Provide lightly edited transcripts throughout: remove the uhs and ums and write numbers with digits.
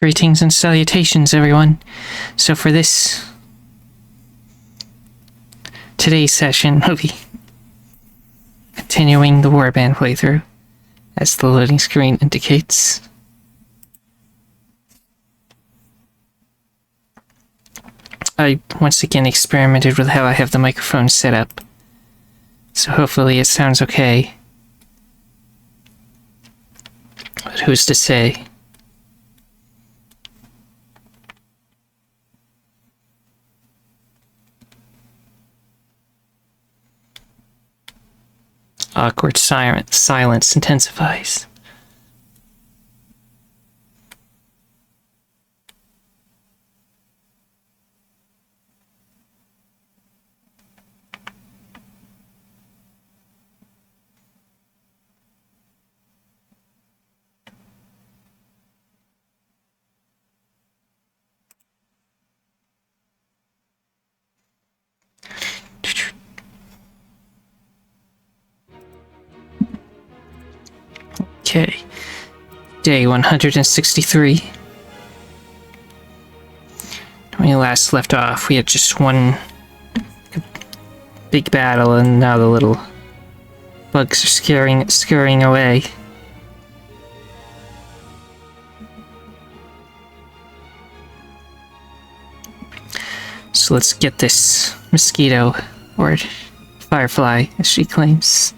Greetings and salutations, everyone. So for today's session, we'll be continuing the Warband playthrough, as the loading screen indicates. I once again experimented with how I have the microphone set up, so hopefully it sounds okay. But who's to say? Awkward silence intensifies. Okay, day 163. When we last left off, we had just one big battle, and now the little bugs are scurrying away. So let's get this mosquito, or firefly, as she claims.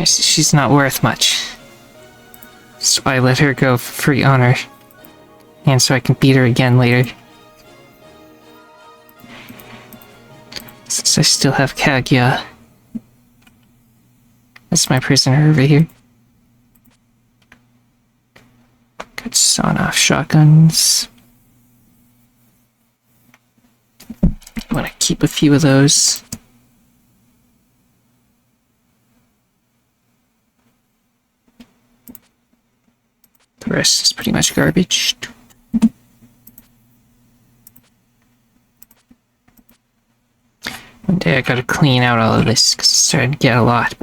She's not worth much. So I let her go for free honor. And so I can beat her again later. Since I still have Kaguya. That's my prisoner over here. Got sawn-off shotguns. I want to keep a few of those. The rest is pretty much garbage. One day I gotta clean out all of this because it's starting to get a lot.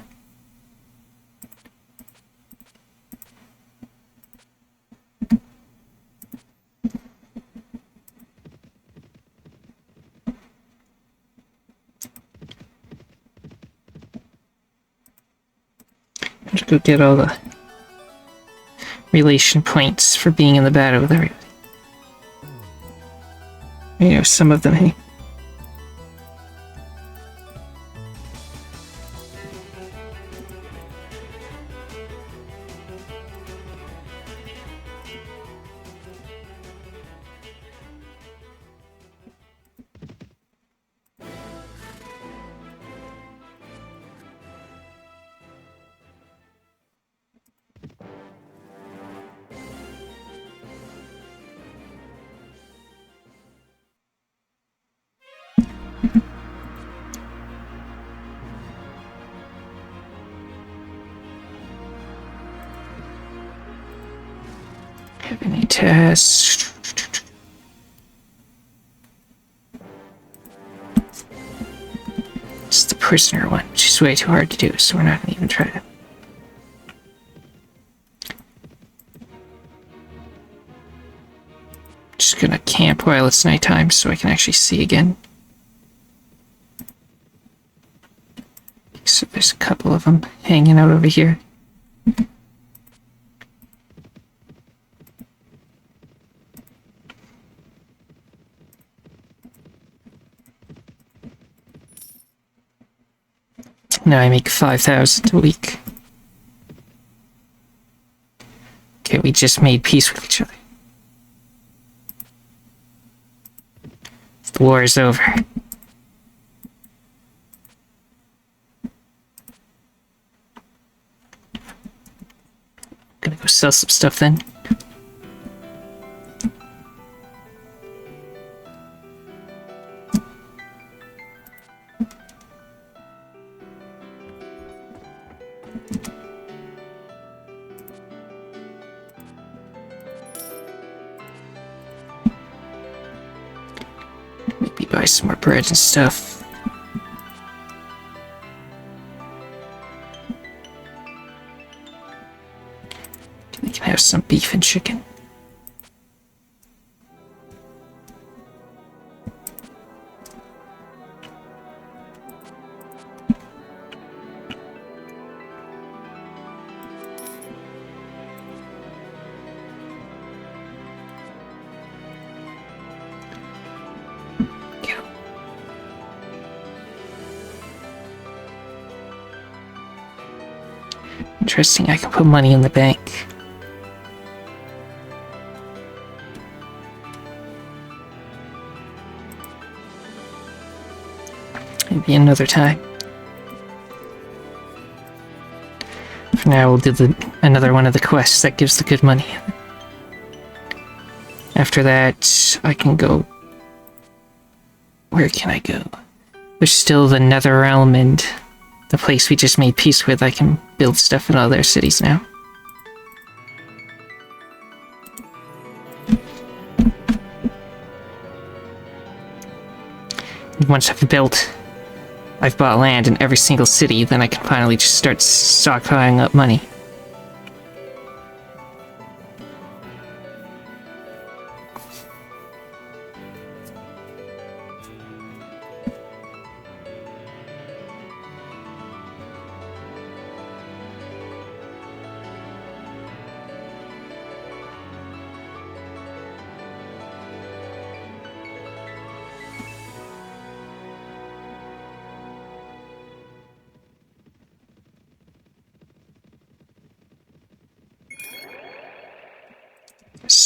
I'm gonna go get all the relation points for being in the battle with everybody. You know, some of them, hey. Have any tests? It's the prisoner one, which is way too hard to do, so we're not gonna even try it. Just gonna camp while it's nighttime so I can actually see again. So there's a couple of them hanging out over here. Now I make 5,000 a week. Okay, we just made peace with each other. The war is over. Gonna go sell some stuff then. Maybe buy some more bread and stuff. We can have some beef and chicken. Interesting, I can put money in the bank. Maybe another time. For now, we'll do another one of the quests that gives the good money. After that, I can go... Where can I go? There's still the Nether Realm and the place we just made peace with. I can build stuff in all their cities now. And once I've bought land in every single city, then I can finally just start stockpiling up money.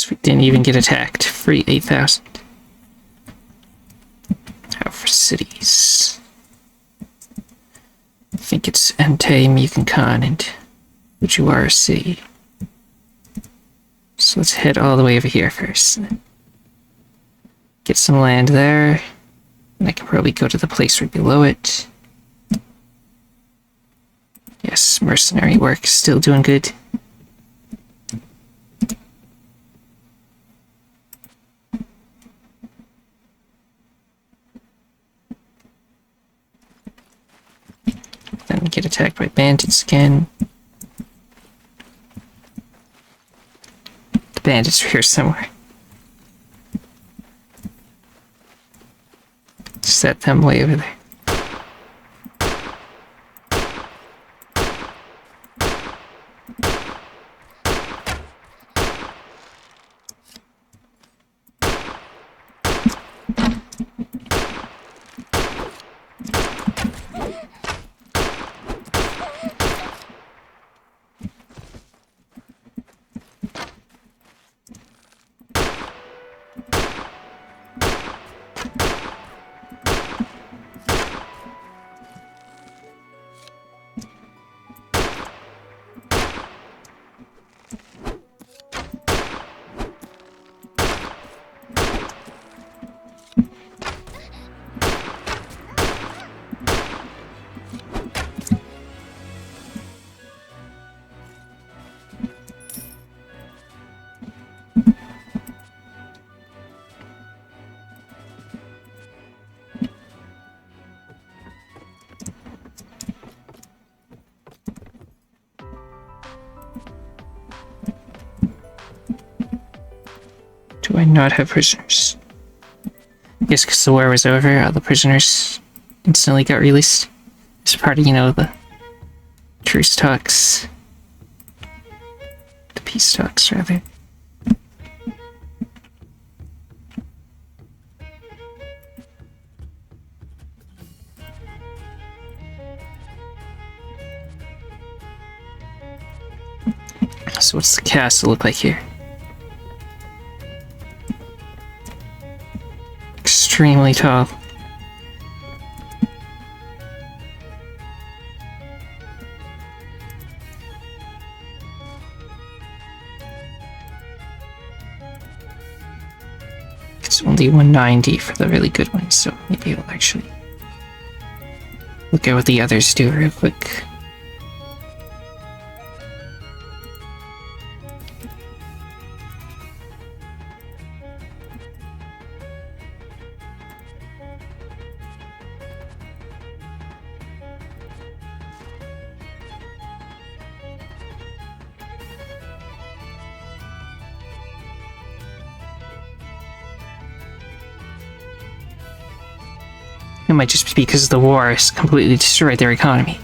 We didn't even get attacked. Free 8,000. How for cities? I think it's Entei, Mukankan, and Fujiwara City. So let's head all the way over here first. Get some land there. And I can probably go to the place right below it. Yes, mercenary work, still doing good. Then get attacked by bandits again. The bandits are here somewhere. Set them way over there. Do I not have prisoners? I guess because the war was over, all the prisoners instantly got released. As part of, the truce talks. The peace talks, rather. So what's the castle look like here? Extremely tall. It's only 190 for the really good ones, so maybe we'll actually look at what the others do real quick. It might just be because the war has completely destroyed their economy.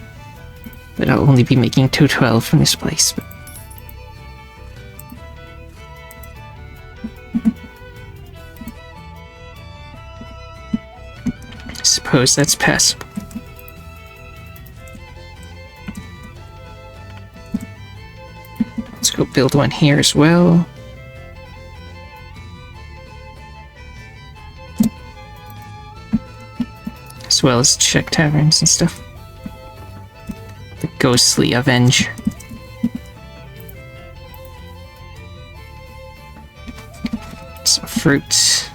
But I'll only be making 212 from this place. But I suppose that's passable. Let's go build one here as well. As well as check taverns and stuff. The Ghostly Avenger. Some fruits.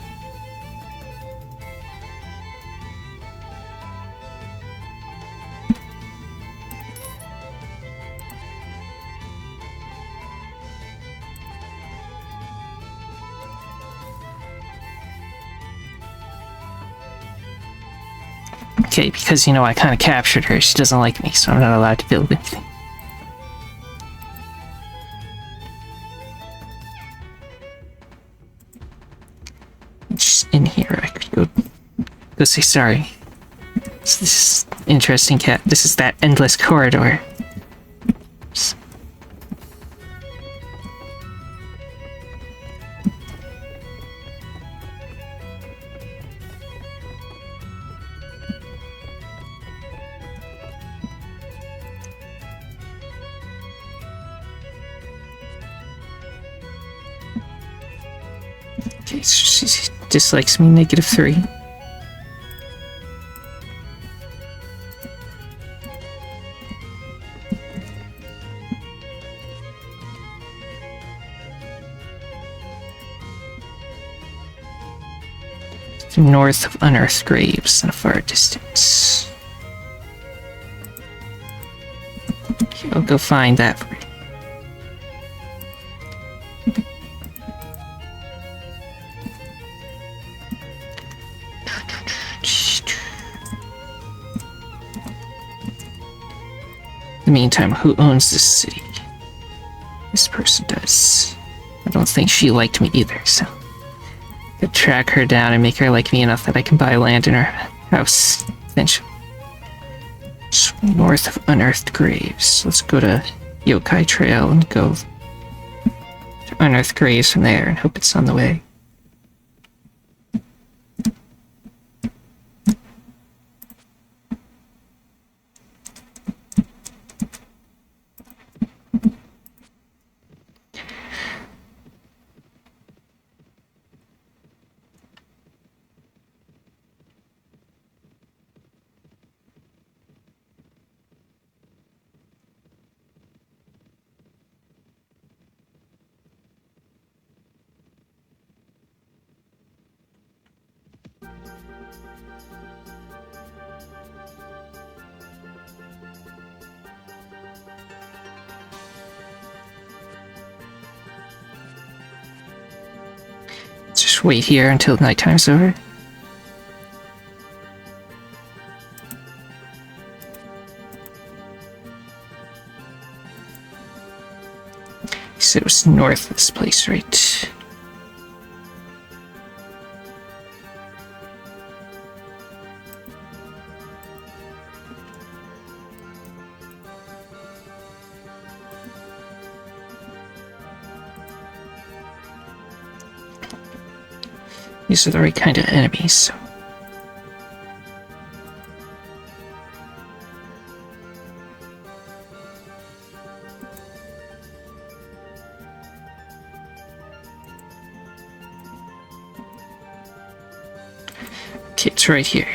Okay, because, I kind of captured her, she doesn't like me, so I'm not allowed to build anything. Just in here, I could go say sorry. This is interesting, cat. This is that endless corridor. Okay, so she dislikes me, -3. North of unearthed graves in a far distance. Okay, I'll go find that for you. In the meantime, who owns this city? This person does. I don't think she liked me either, so to track her down and make her like me enough that I can buy land in her house eventually. So north of unearthed graves. Let's go to Yokai Trail and go to unearthed graves from there and hope it's on the way. Just wait here until nighttime's over. He said it was north of this place, right? These are the right kind of enemies, so. Okay, it's right here.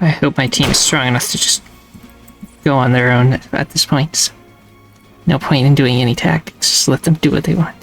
I hope my team is strong enough to just go on their own at this point. So no point in doing any tactics, just let them do what they want.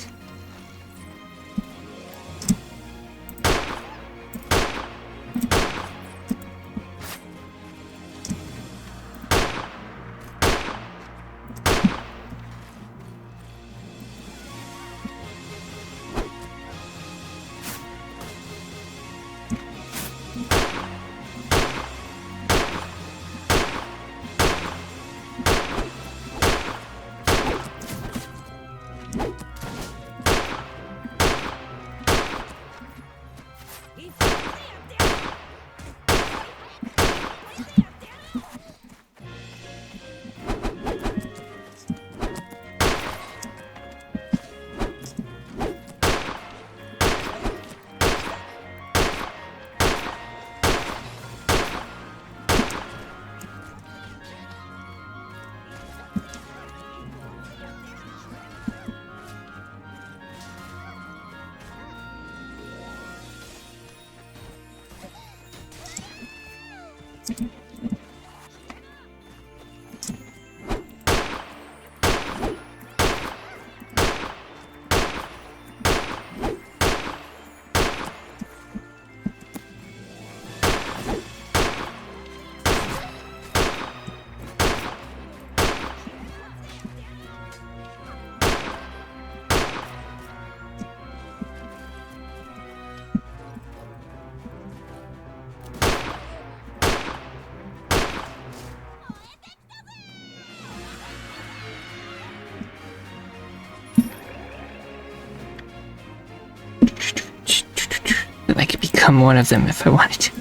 become one of them if I wanted to.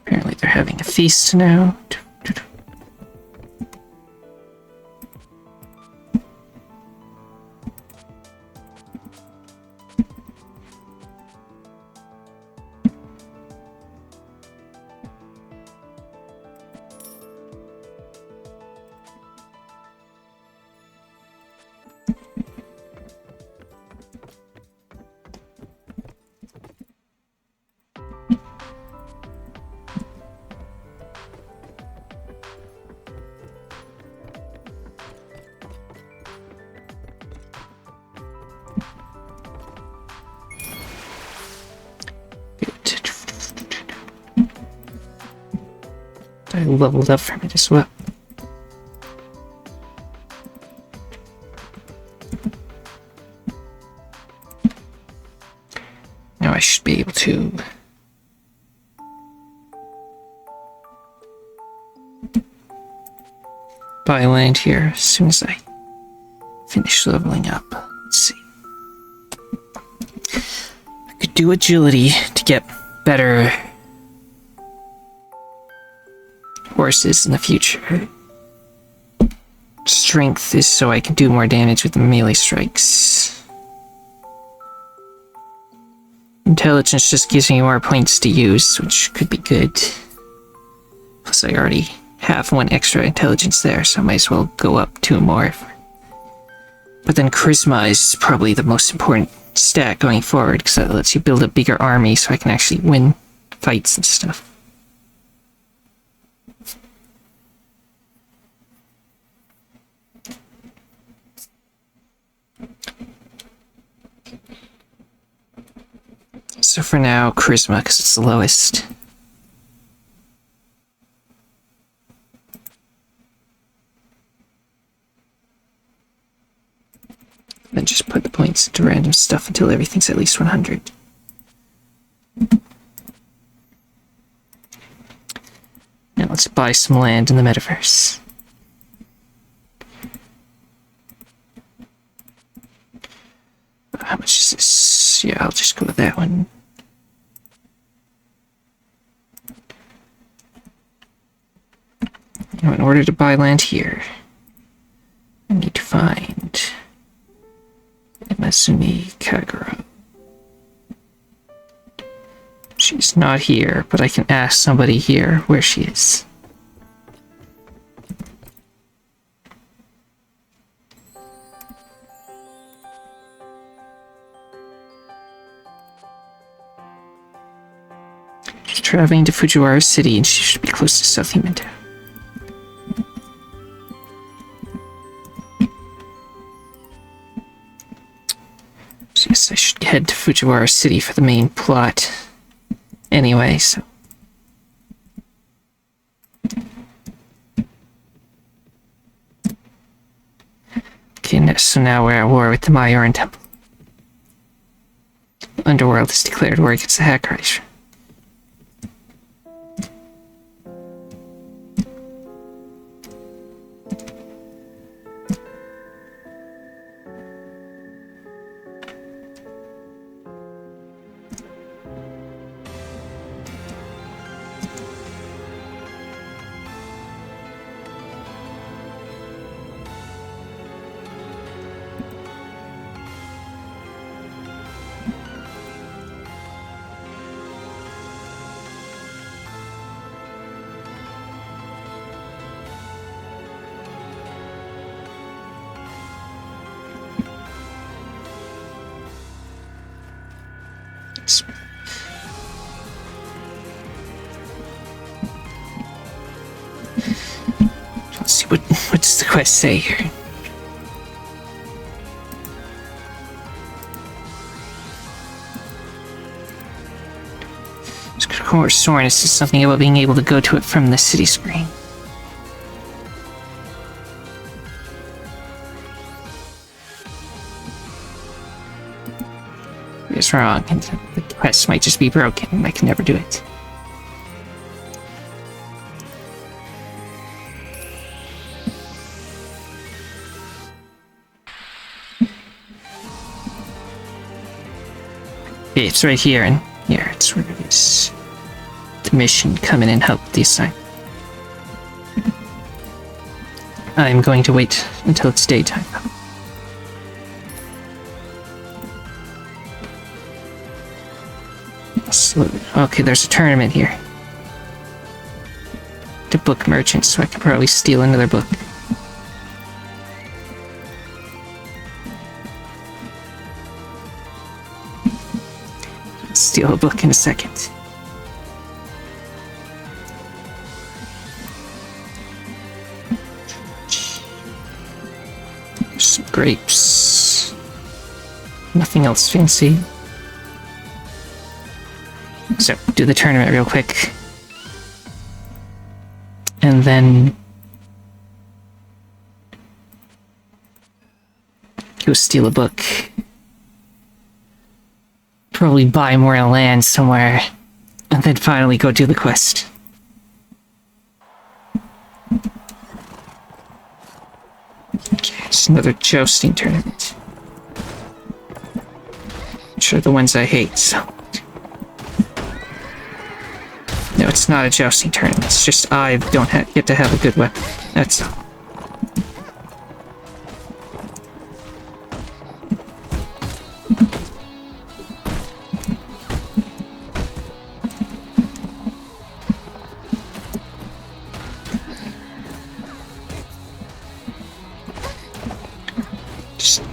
Apparently they're having a feast now. I leveled up from it as well. Now I should be able to buy land here as soon as I finish leveling up. Let's see. I could do agility to get better horses in the future. Strength is so I can do more damage with the melee strikes. Intelligence just gives me more points to use, which could be good. Plus I already have one extra intelligence there, so I might as well go up 2 more. But then charisma is probably the most important stat going forward, because that lets you build a bigger army so I can actually win fights and stuff. So for now, charisma, because it's the lowest. Then just put the points into random stuff until everything's at least 100. Now let's buy some land in the metaverse. How much is this? Yeah, I'll just go with that one. Now, in order to buy land here, I need to find Masumi Kagura. She's not here, but I can ask somebody here where she is. She's traveling to Fujiwara City, and she should be close to South Human Town. So yes, I should head to Fujiwara City for the main plot. Anyway, so... Okay, so now we're at war with the Majoran Temple. Underworld has declared war against the Hackers. Let's see, what does the quest say here? Soreness is something about being able to go to it from the city screen. is wrong, and the quest might just be broken, and I can never do it. Okay, it's right here, and here, it's where it is. The mission, come in and help the assignment. I'm going to wait until it's daytime. Okay, there's a tournament here. The book merchant, so I could probably steal another book. Steal a book in a second. There's some grapes. Nothing else fancy. So, do the tournament real quick. And then go steal a book. Probably buy more land somewhere. And then finally go do the quest. Okay, it's another jousting tournament. Which are the ones I hate, so. No, it's not a jousting tournament. It's just I don't get to have a good weapon. That's all. Just...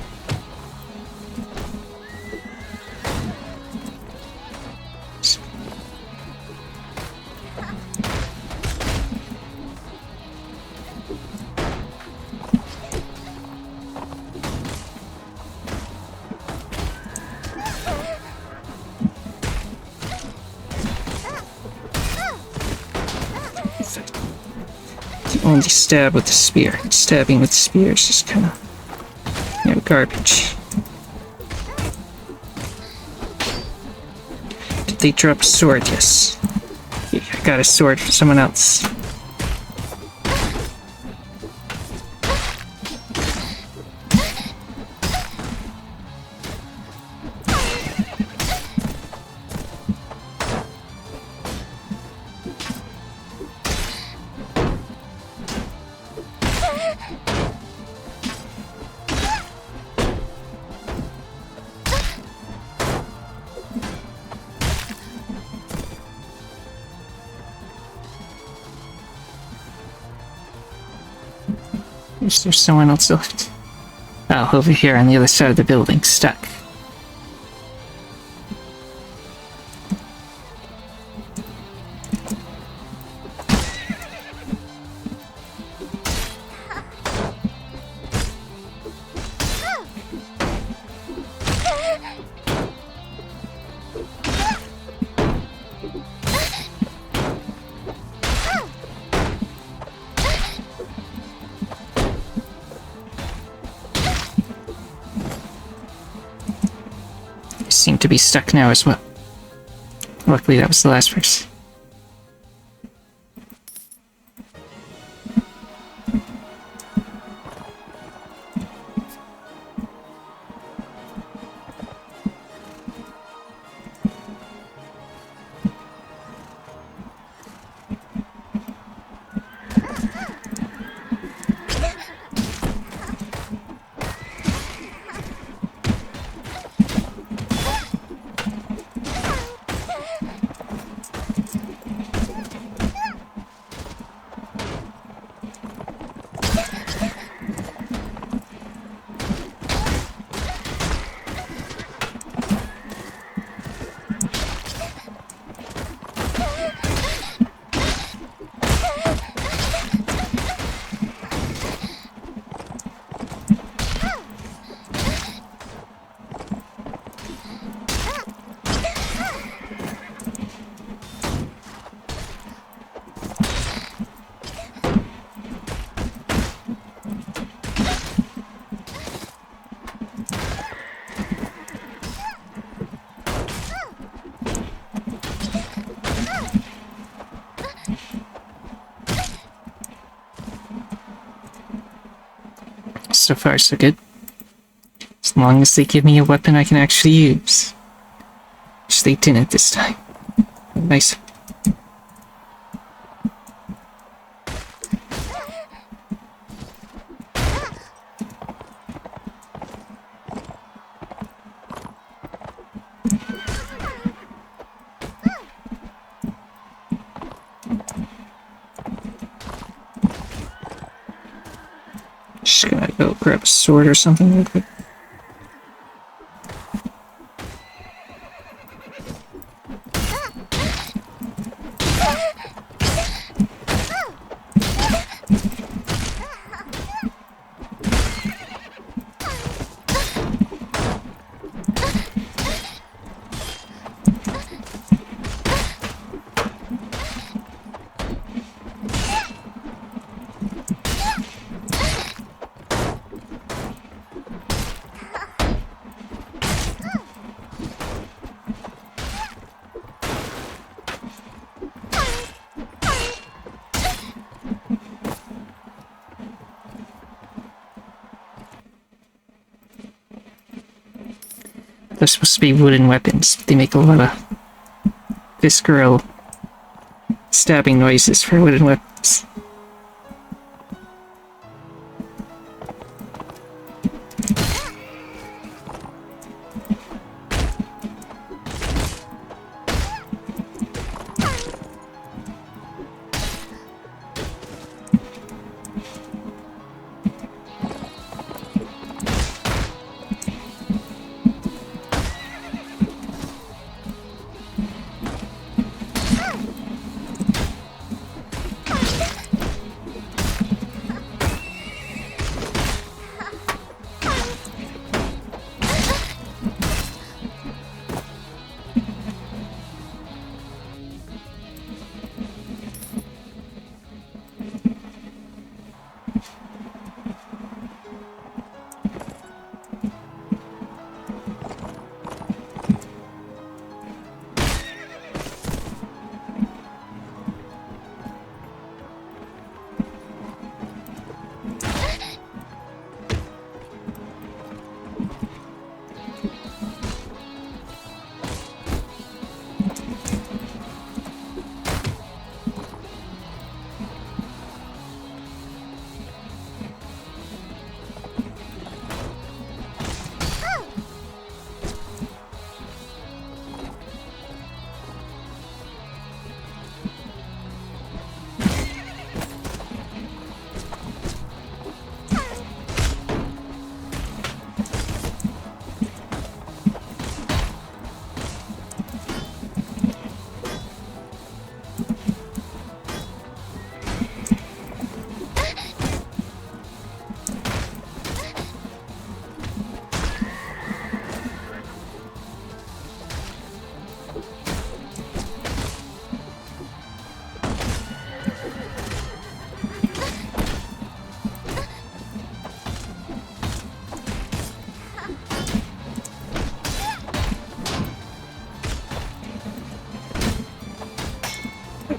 only stab with the spear. Stabbing with the spear is just kind of, you know, garbage. Did they drop a sword? Yes. Yeah, I got a sword for someone else. Is there someone else left? Oh, over here on the other side of the building, stuck. Seem to be stuck now as well. Luckily that was the last person. So far, so good. As long as they give me a weapon I can actually use. Which they didn't this time. Nice. Just gonna go grab a sword or something real quick. They're supposed to be wooden weapons. They make a lot of visceral stabbing noises for wooden weapons.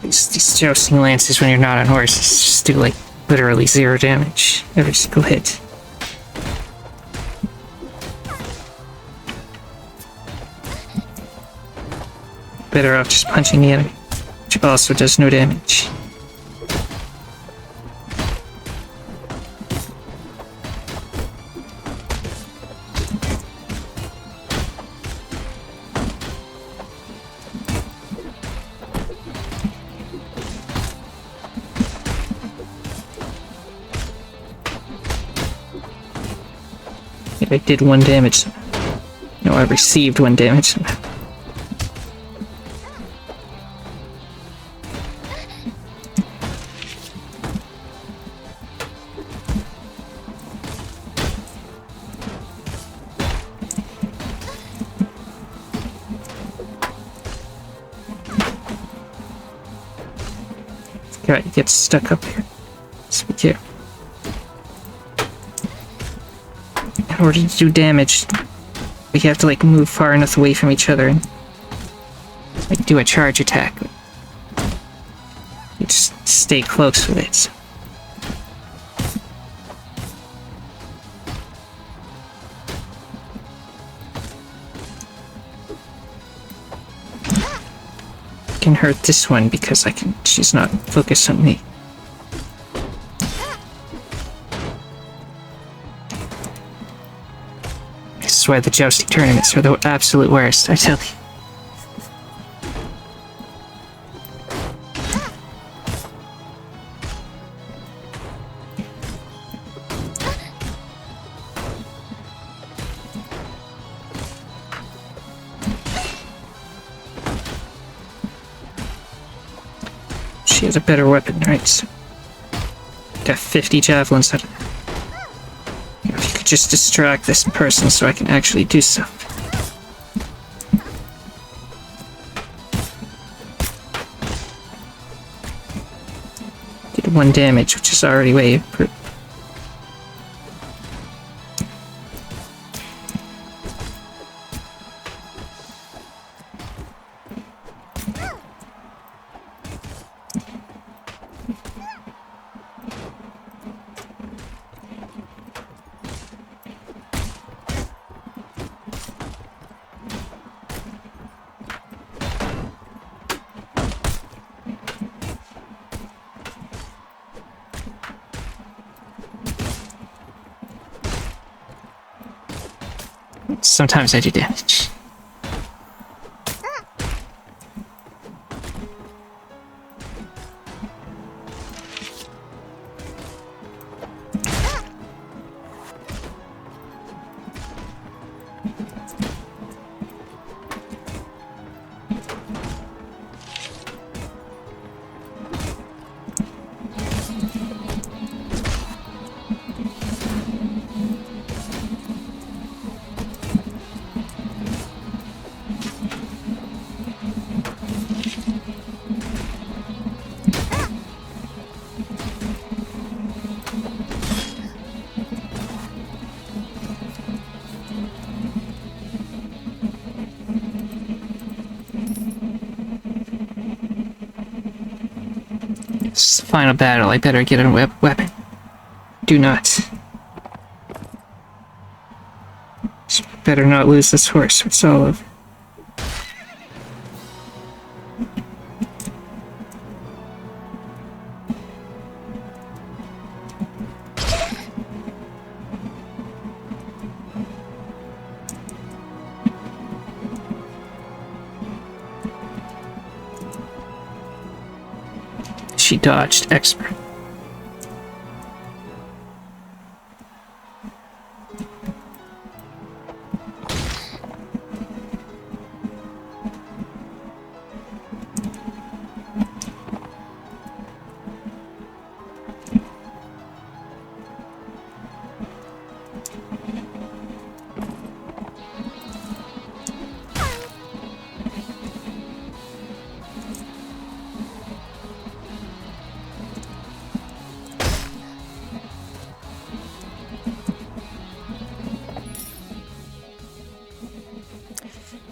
These jousting lances, when you're not on horses, just do like literally 0 damage every single hit. Better off just punching the enemy, which also does no damage. I did 1 damage. No, I received 1 damage. God, you get stuck up here. So be careful. In order to do damage, we have to like move far enough away from each other and like do a charge attack. You just stay close with it. can hurt this one because she's not focused on me. This is why the jousting tournaments are the absolute worst, I tell you. She has a better weapon, right? So got 50 javelins out of her. If you could just distract this person so I can actually do stuff. Did 1 damage, which is already way improved. Sometimes I do damage. This is the final battle. I better get a weapon. Do not. Just better not lose this horse. It's all over. She dodged. Expert.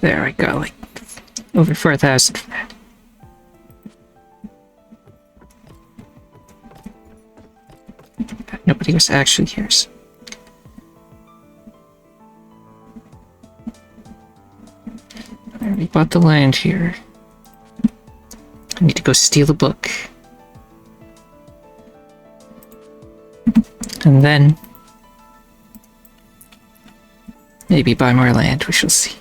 There, I got like over 4,000 from that. Nobody was actually here. So. I already bought the land here. I need to go steal a book. And then maybe buy more land, we shall see.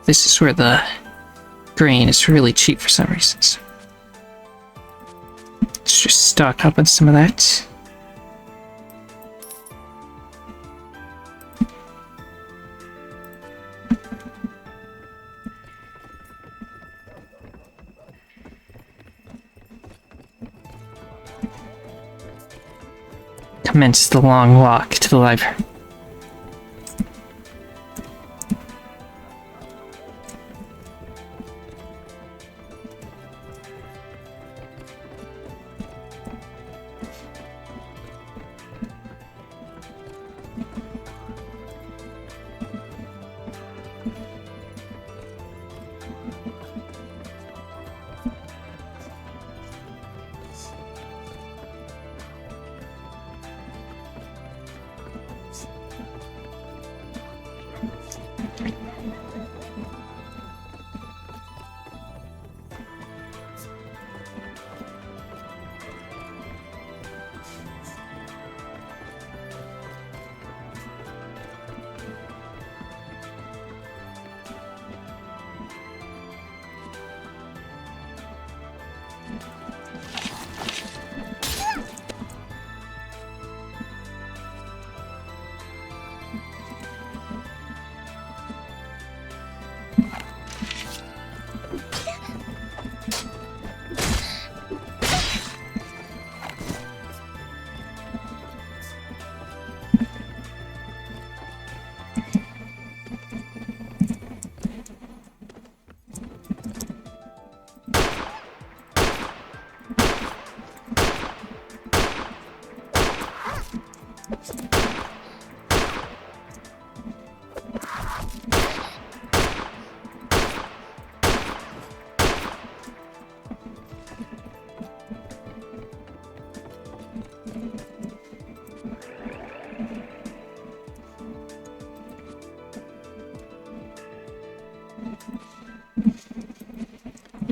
This is where the grain is really cheap for some reasons. Let's just stock up on some of that. Commence the long walk to the library.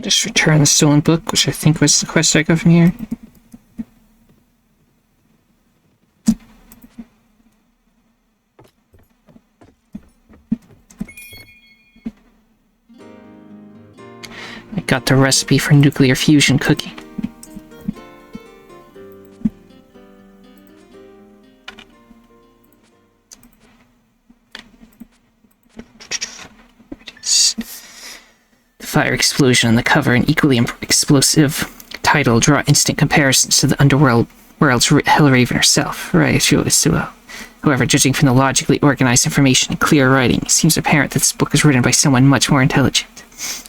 Just return the stolen book, which I think was the quest I got from here. I got the recipe for nuclear fusion cooking. Fire explosion on the cover and equally explosive title draw instant comparisons to the world's Hellraven herself. Right, she was so well. However, judging from the logically organized information and clear writing, it seems apparent that this book is written by someone much more intelligent.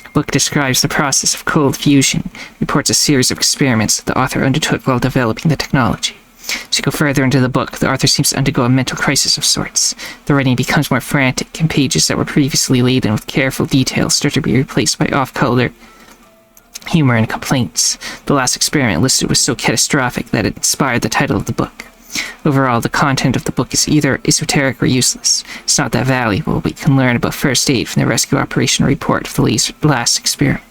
The book describes the process of cold fusion, reports a series of experiments that the author undertook while developing the technology. As you go further into the book, the author seems to undergo a mental crisis of sorts. The writing becomes more frantic, and pages that were previously laden with careful details start to be replaced by off-color humor and complaints. The last experiment listed was so catastrophic that it inspired the title of the book. Overall, the content of the book is either esoteric or useless. It's not that valuable, but you can learn about first aid from the rescue operation report of the last experiment.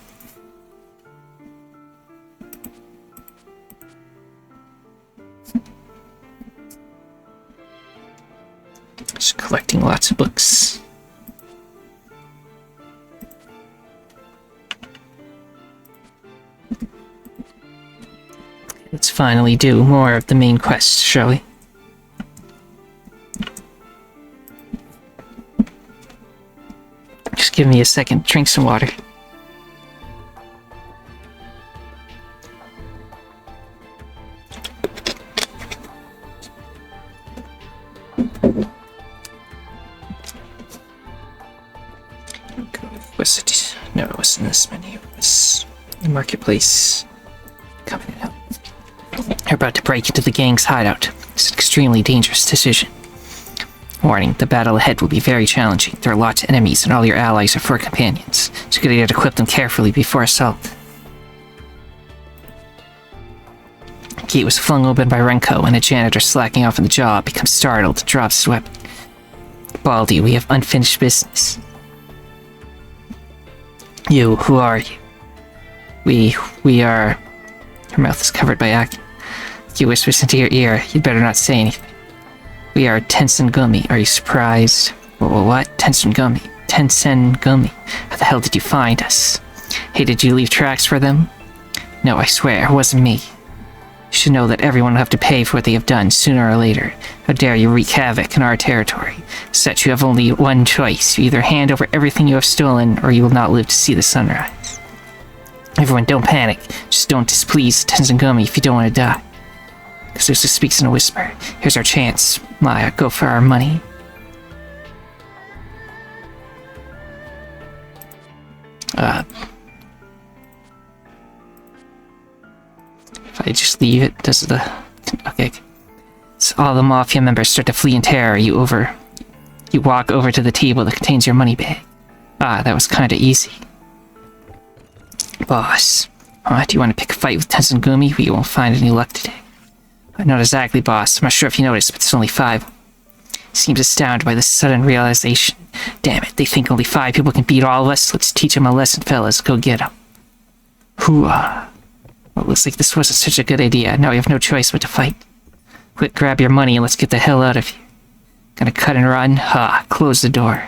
Just collecting lots of books. Let's finally do more of the main quests, shall we? Just give me a second to drink some water. Was it? No, it wasn't this menu. It was the marketplace. Coming out. You're about to break into the gang's hideout. It's an extremely dangerous decision. Warning, the battle ahead will be very challenging. There are lots of enemies, and all your allies are fur companions. It's a good idea to equip them carefully before assault. The gate was flung open by Renko, and a janitor slacking off on the job becomes startled and drops his weapon. Baldy, we have unfinished business. You, who are you? We are... Her mouth is covered by acne. He whispers into your ear, you'd better not say anything. We are Tensen Gumi. Are you surprised? What? Tensen Gumi. Tensen Gumi. How the hell did you find us? Hey, did you leave tracks for them? No, I swear, it wasn't me. You should know that everyone will have to pay for what they have done, sooner or later. How dare you wreak havoc in our territory? Such you have only one choice. You either hand over everything you have stolen, or you will not live to see the sunrise. Everyone, don't panic. Just don't displease Tenzingumi if you don't want to die. Kazusa speaks in a whisper. Here's our chance. Maya, go for our money. If I just leave it, does the... Okay. So all the Mafia members start to flee in terror. You walk over to the table that contains your money bag. That was kinda easy. Boss. Do you want to pick a fight with Tenzingumi? You won't find any luck today. Not exactly, boss. I'm not sure if you noticed, but there's only 5. seems astounded by this sudden realization. Damn it, they think only 5 people can beat all of us? Let's teach them a lesson, fellas. Go get them. Hooah. Well, looks like this wasn't such a good idea. Now we have no choice but to fight. Quick, grab your money and let's get the hell out of here. Gonna cut and run? Ha, close the door.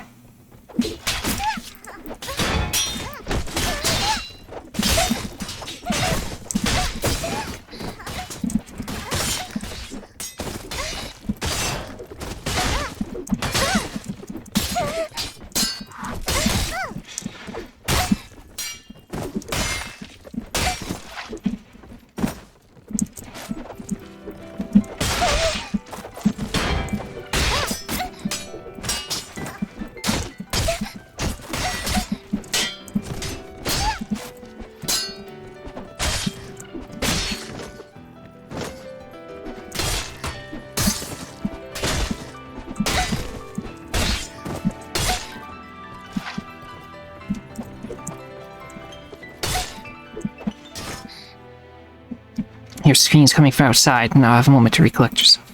Your screams coming from outside. Now I have a moment to recollect yourself.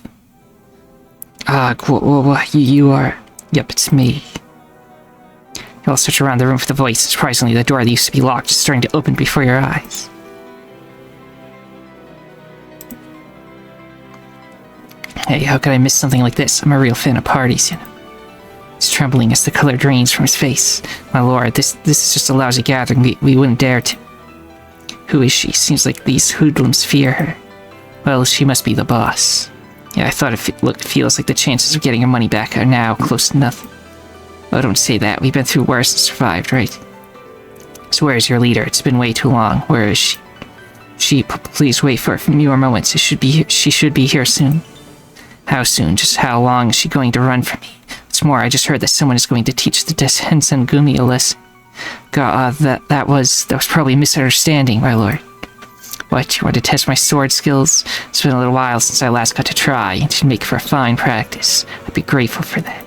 You are... Yep, it's me. You all search around the room for the voice. Surprisingly, the door that used to be locked is starting to open before your eyes. Hey, how could I miss something like this? I'm a real fan of parties, you know. He's trembling as the color drains from his face. My lord, this is just a lousy gathering. We wouldn't dare to. Who is she? Seems like these hoodlums fear her. Well, she must be the boss. Yeah, I thought it feels like the chances of getting her money back are now close to nothing. Oh, don't say that. We've been through worse and survived, right? So where is your leader? It's been way too long. Where is she? Please wait for a few more moments. She should be here soon. How soon? Just how long is she going to run from me? What's more, I just heard that someone is going to teach the Gensokyo a lesson. God, that was probably a misunderstanding, my lord. What, you want to test my sword skills? It's been a little while since I last got to try. It should make for a fine practice. I'd be grateful for that.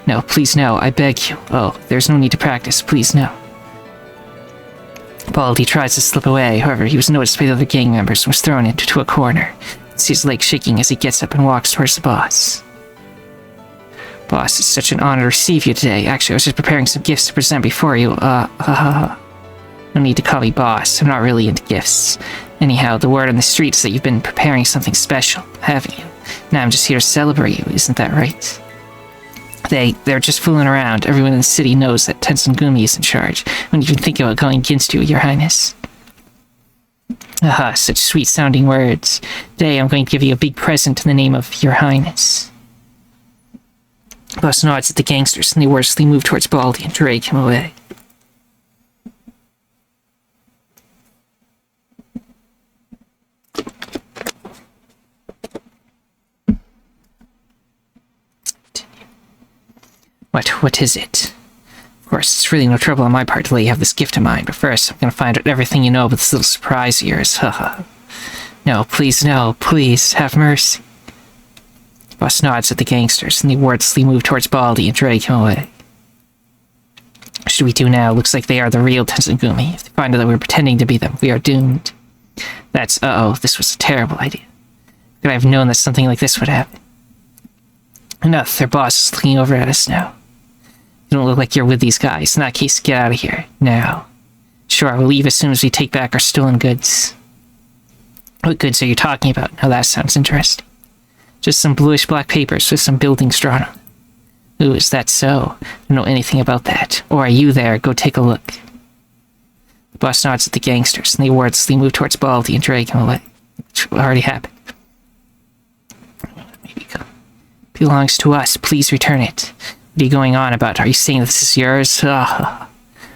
No, please no, I beg you. Oh, there's no need to practice, please no. Baldy tries to slip away, however, he was noticed by the other gang members and was thrown into a corner. He sees his leg shaking as he gets up and walks towards the boss. Boss, it's such an honor to receive you today. Actually, I was just preparing some gifts to present before you. No need to call me boss. I'm not really into gifts. Anyhow, the word on the street is that you've been preparing something special, haven't you? Now I'm just here to celebrate you, isn't that right? They're just fooling around. Everyone in the city knows that Gensokyo is in charge. When you even think about going against you, your highness. Aha, such sweet-sounding words. Today I'm going to give you a big present in the name of your highness. Boss nods at the gangsters, and they wordlessly move towards Baldy and drag him away. What is it? Of course, it's really no trouble on my part to let you have this gift of mine, but first, I'm gonna find out everything you know about this little surprise of yours, haha. No, please, have mercy. Boss nods at the gangsters, and they wordlessly move towards Baldy and drag him away. What should we do now? Looks like they are the real Gensokyo. If they find out that we're pretending to be them, we are doomed. This was a terrible idea. Could I have known that something like this would happen? Enough, their boss is looking over at us now. You don't look like you're with these guys. In that case, get out of here, now. Sure, we'll leave as soon as we take back our stolen goods. What goods are you talking about? Now that sounds interesting. Just some bluish-black papers with some buildings drawn on them. Ooh, is that so? I don't know anything about that. Or are you there? Go take a look. The boss nods at the gangsters, and they wordlessly move towards Baldy and drag him away. Which already happened. Maybe come. Belongs to us. Please return it. What are you going on about? Are you saying this is yours? Of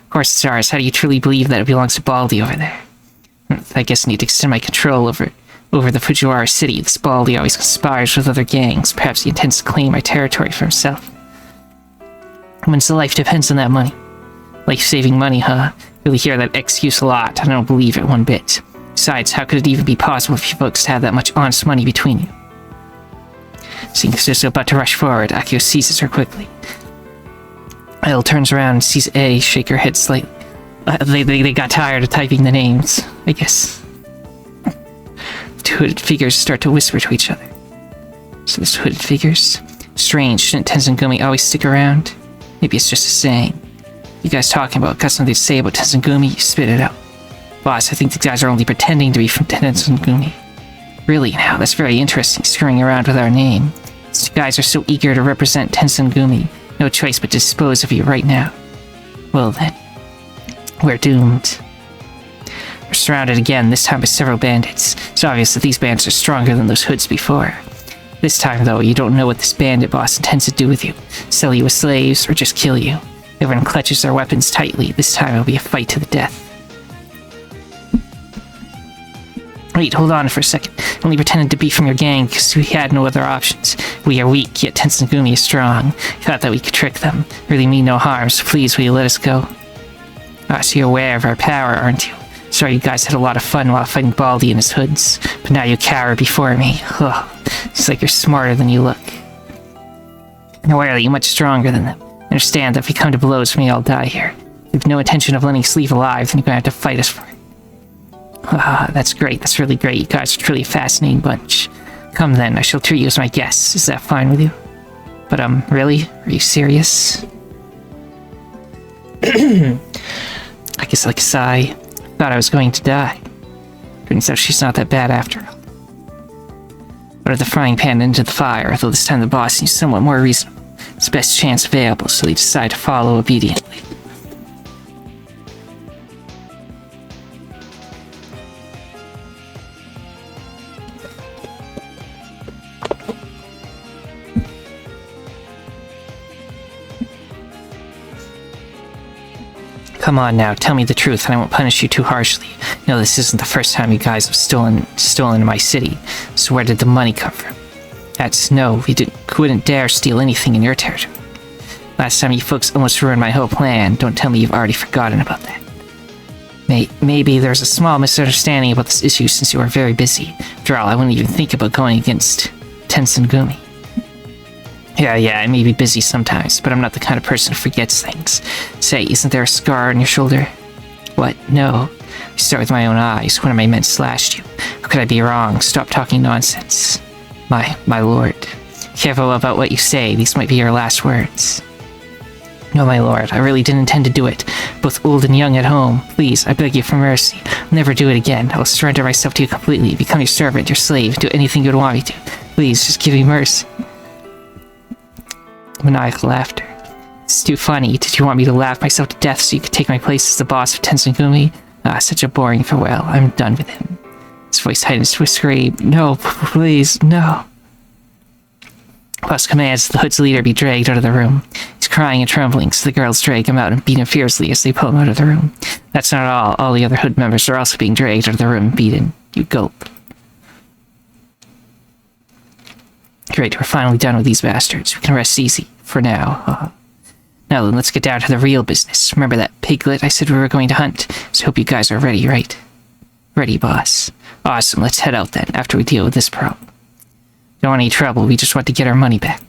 course it's ours. How do you truly believe that it belongs to Baldy over there? I guess I need to extend my control over the Fujiwara city. This Baldy always conspires with other gangs. Perhaps he intends to claim my territory for himself. When's the life depends on that money. Life-saving money, huh? Really hear that excuse a lot. I don't believe it one bit. Besides, how could it even be possible for you folks to have that much honest money between you? Seeing Suzuka about to rush forward, Akio seizes her quickly. Elle turns around and sees A shake her head slightly. They got tired of typing the names, I guess. The two hooded figures start to whisper to each other. So there's hooded figures. Strange, shouldn't Tensengumi always stick around? Maybe it's just a saying. You guys talking about got something to say about Tensengumi? Spit it out. Boss, I think the guys are only pretending to be from Tensengumi. Really now, that's very interesting, screwing around with our name. These guys are so eager to represent Tensengumi. No choice but to dispose of you right now. Well then, we're doomed. We're surrounded again, this time by several bandits. It's obvious that these bandits are stronger than those hoods before. This time, though, you don't know what this bandit boss intends to do with you. Sell you as slaves, or just kill you. Everyone clutches their weapons tightly. This time it'll be a fight to the death. Wait, hold on for a second. You only pretended to be from your gang because we had no other options. We are weak, yet Tensengumi is strong. We thought that we could trick them. Really mean no harm, so please, will you let us go? Ah, so you're aware of our power, aren't you? Sorry you guys had a lot of fun while fighting Baldy and his hoods, but now you cower before me. Ugh. It's like you're smarter than you look. I'm aware that you're much stronger than them. Understand that if we come to blows, we all die here. If you have no intention of letting us leave alive, then you're gonna have to fight us for it. Ah, that's great. That's really great. You guys are truly a fascinating bunch. Come then, I shall treat you as my guests. Is that fine with you? But, really? Are you serious? I guess like a sigh. Thought I was going to die. Turns out she's not that bad after all. Out of the frying pan into the fire, though this time the boss seems somewhat more reasonable. It's the best chance available, so they decide to follow obediently. Come on now, tell me the truth and I won't punish you too harshly. No, this isn't the first time you guys have stolen my city. So where did the money come from? No, we couldn't dare steal anything in your territory. Last time you folks almost ruined my whole plan. Don't tell me you've already forgotten about that. Maybe there's a small misunderstanding about this issue since you are very busy. After all, I wouldn't even think about going against Tensengumi. Yeah, I may be busy sometimes, but I'm not the kind of person who forgets things. Say, isn't there a scar on your shoulder? What? No. I start with my own eyes. One of my men slashed you. How could I be wrong? Stop talking nonsense. My lord. Careful about what you say. These might be your last words. No, my lord. I really didn't intend to do it. Both old and young at home. Please, I beg you for mercy. I'll never do it again. I'll surrender myself to you completely. Become your servant, your slave. Do anything you'd want me to. Please, just give me mercy. Maniacal laughter. It's too funny. Did you want me to laugh myself to death so you could take my place as the boss of Tensengumi? Ah, such a boring farewell. I'm done with him. His voice heightens to a scream. No, please, no. Boss commands the Hood's leader be dragged out of the room. He's crying and trembling, so the girls drag him out and beat him fiercely as they pull him out of the room. That's not all. All the other Hood members are also being dragged out of the room and beaten. You gulp. Great, we're finally done with these bastards. We can rest easy. For now. Now then, let's get down to the real business. Remember that piglet I said we were going to hunt? So hope you guys are ready, right? Ready, boss. Awesome, let's head out then, after we deal with this problem. Don't want any trouble, we just want to get our money back.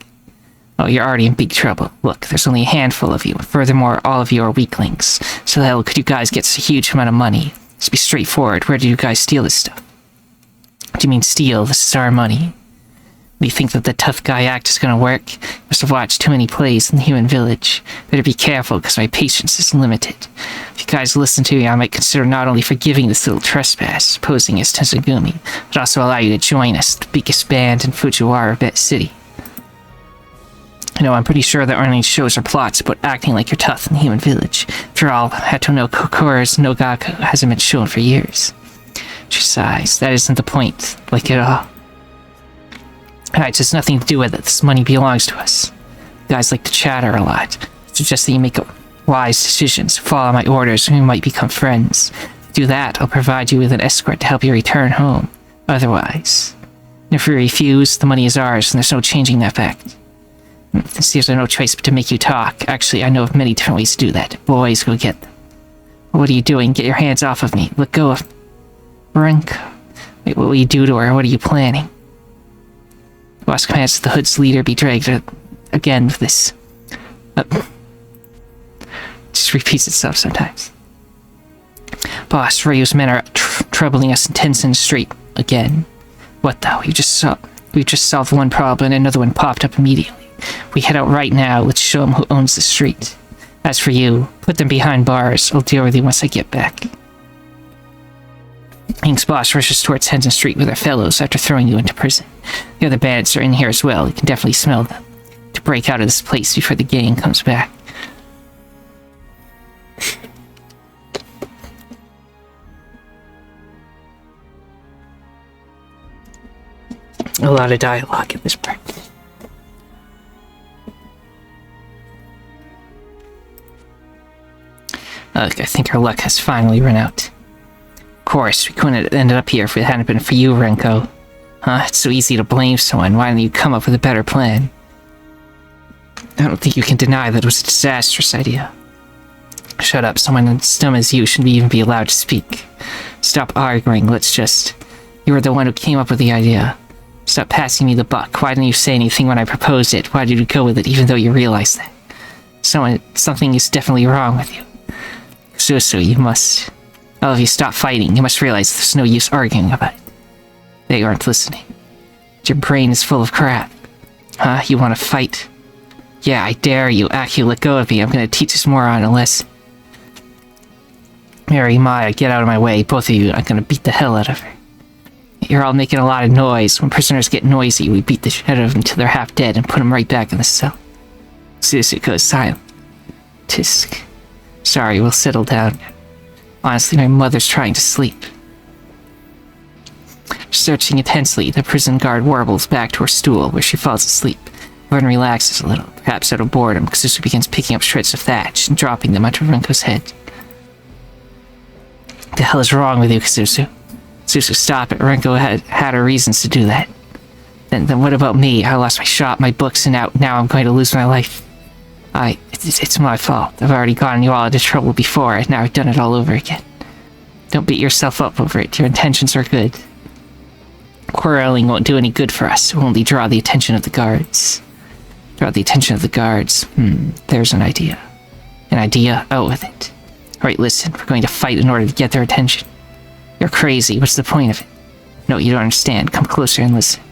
Oh, you're already in big trouble. Look, there's only a handful of you. Furthermore, all of you are weaklings. So the hell could you guys get such a huge amount of money? Let's be straightforward. Where did you guys steal this stuff? What do you mean steal? This is our money. Do you think that the tough guy act is gonna work? Must have watched too many plays in the human village. Better be careful, because my patience is limited. If you guys listen to me, I might consider not only forgiving this little trespass, posing as Tensengumi, but also allow you to join us, the biggest band in Fujiwara City. I know, I'm pretty sure there aren't any shows or plots about acting like you're tough in the human village. After all, Hato no Kokoro's no Gaku hasn't been shown for years. She sighs. That isn't the point, like at all. It has nothing to do with it. This money belongs to us. You guys like to chatter a lot. I suggest that you make wise decisions, follow my orders, and we might become friends. If you do that, I'll provide you with an escort to help you return home. Otherwise, if you refuse, the money is ours, and there's no changing that fact. There's no choice but to make you talk. Actually, I know of many different ways to do that. Boys, go get them. What are you doing? Get your hands off of me. Let go of Renko. Wait, what will you do to her? What are you planning? Boss commands the Hood's leader be dragged again with this. Just repeats itself sometimes. Boss, Ryu's men are troubling us in Tensen Street again. What though? We just solved one problem and another one popped up immediately. We head out right now. Let's show them who owns the street. As for you, put them behind bars. I'll deal with you once I get back. Hank's boss rushes towards Henson Street with her fellows after throwing you into prison. The other bandits are in here as well. You can definitely smell them. To break out of this place before the gang comes back. A lot of dialogue in this part. Look, I think our luck has finally run out. Of course, we couldn't have ended up here if it hadn't been for you, Renko. It's so easy to blame someone. Why didn't you come up with a better plan? I don't think you can deny that it was a disastrous idea. Shut up, someone as dumb as you shouldn't even be allowed to speak. Stop arguing, You were the one who came up with the idea. Stop passing me the buck. Why didn't you say anything when I proposed it? Why did you go with it even though you realized that? Something is definitely wrong with you. Susu, you must... All of you stop fighting. You must realize there's no use arguing about it. They aren't listening. Your brain is full of crap. You want to fight? Yeah, I dare you. Aki, let go of me. I'm gonna teach this moron a lesson. Mary, Maya, get out of my way. Both of you, I'm gonna beat the hell out of her. You're all making a lot of noise. When prisoners get noisy, we beat the shit out of them until they're half dead and put them right back in the cell. Susu goes silent. Tisk. Sorry, we'll settle down. Honestly, my mother's trying to sleep. Searching intensely, the prison guard warbles back to her stool, where she falls asleep. Vern relaxes a little, perhaps out of boredom, Susu begins picking up shreds of thatch and dropping them onto Renko's head. The hell is wrong with you, Susu? Susu, stop it. Renko had her reasons to do that. Then what about me? I lost my shop, my books, and now I'm going to lose my life. It's my fault. I've already gotten you all into trouble before, and now I've done it all over again. Don't beat yourself up over it. Your intentions are good. Quarreling won't do any good for us. It will only draw the attention of the guards. There's an idea. An idea? Out with it. Alright, listen. We're going to fight in order to get their attention. You're crazy. What's the point of it? No, you don't understand. Come closer and listen.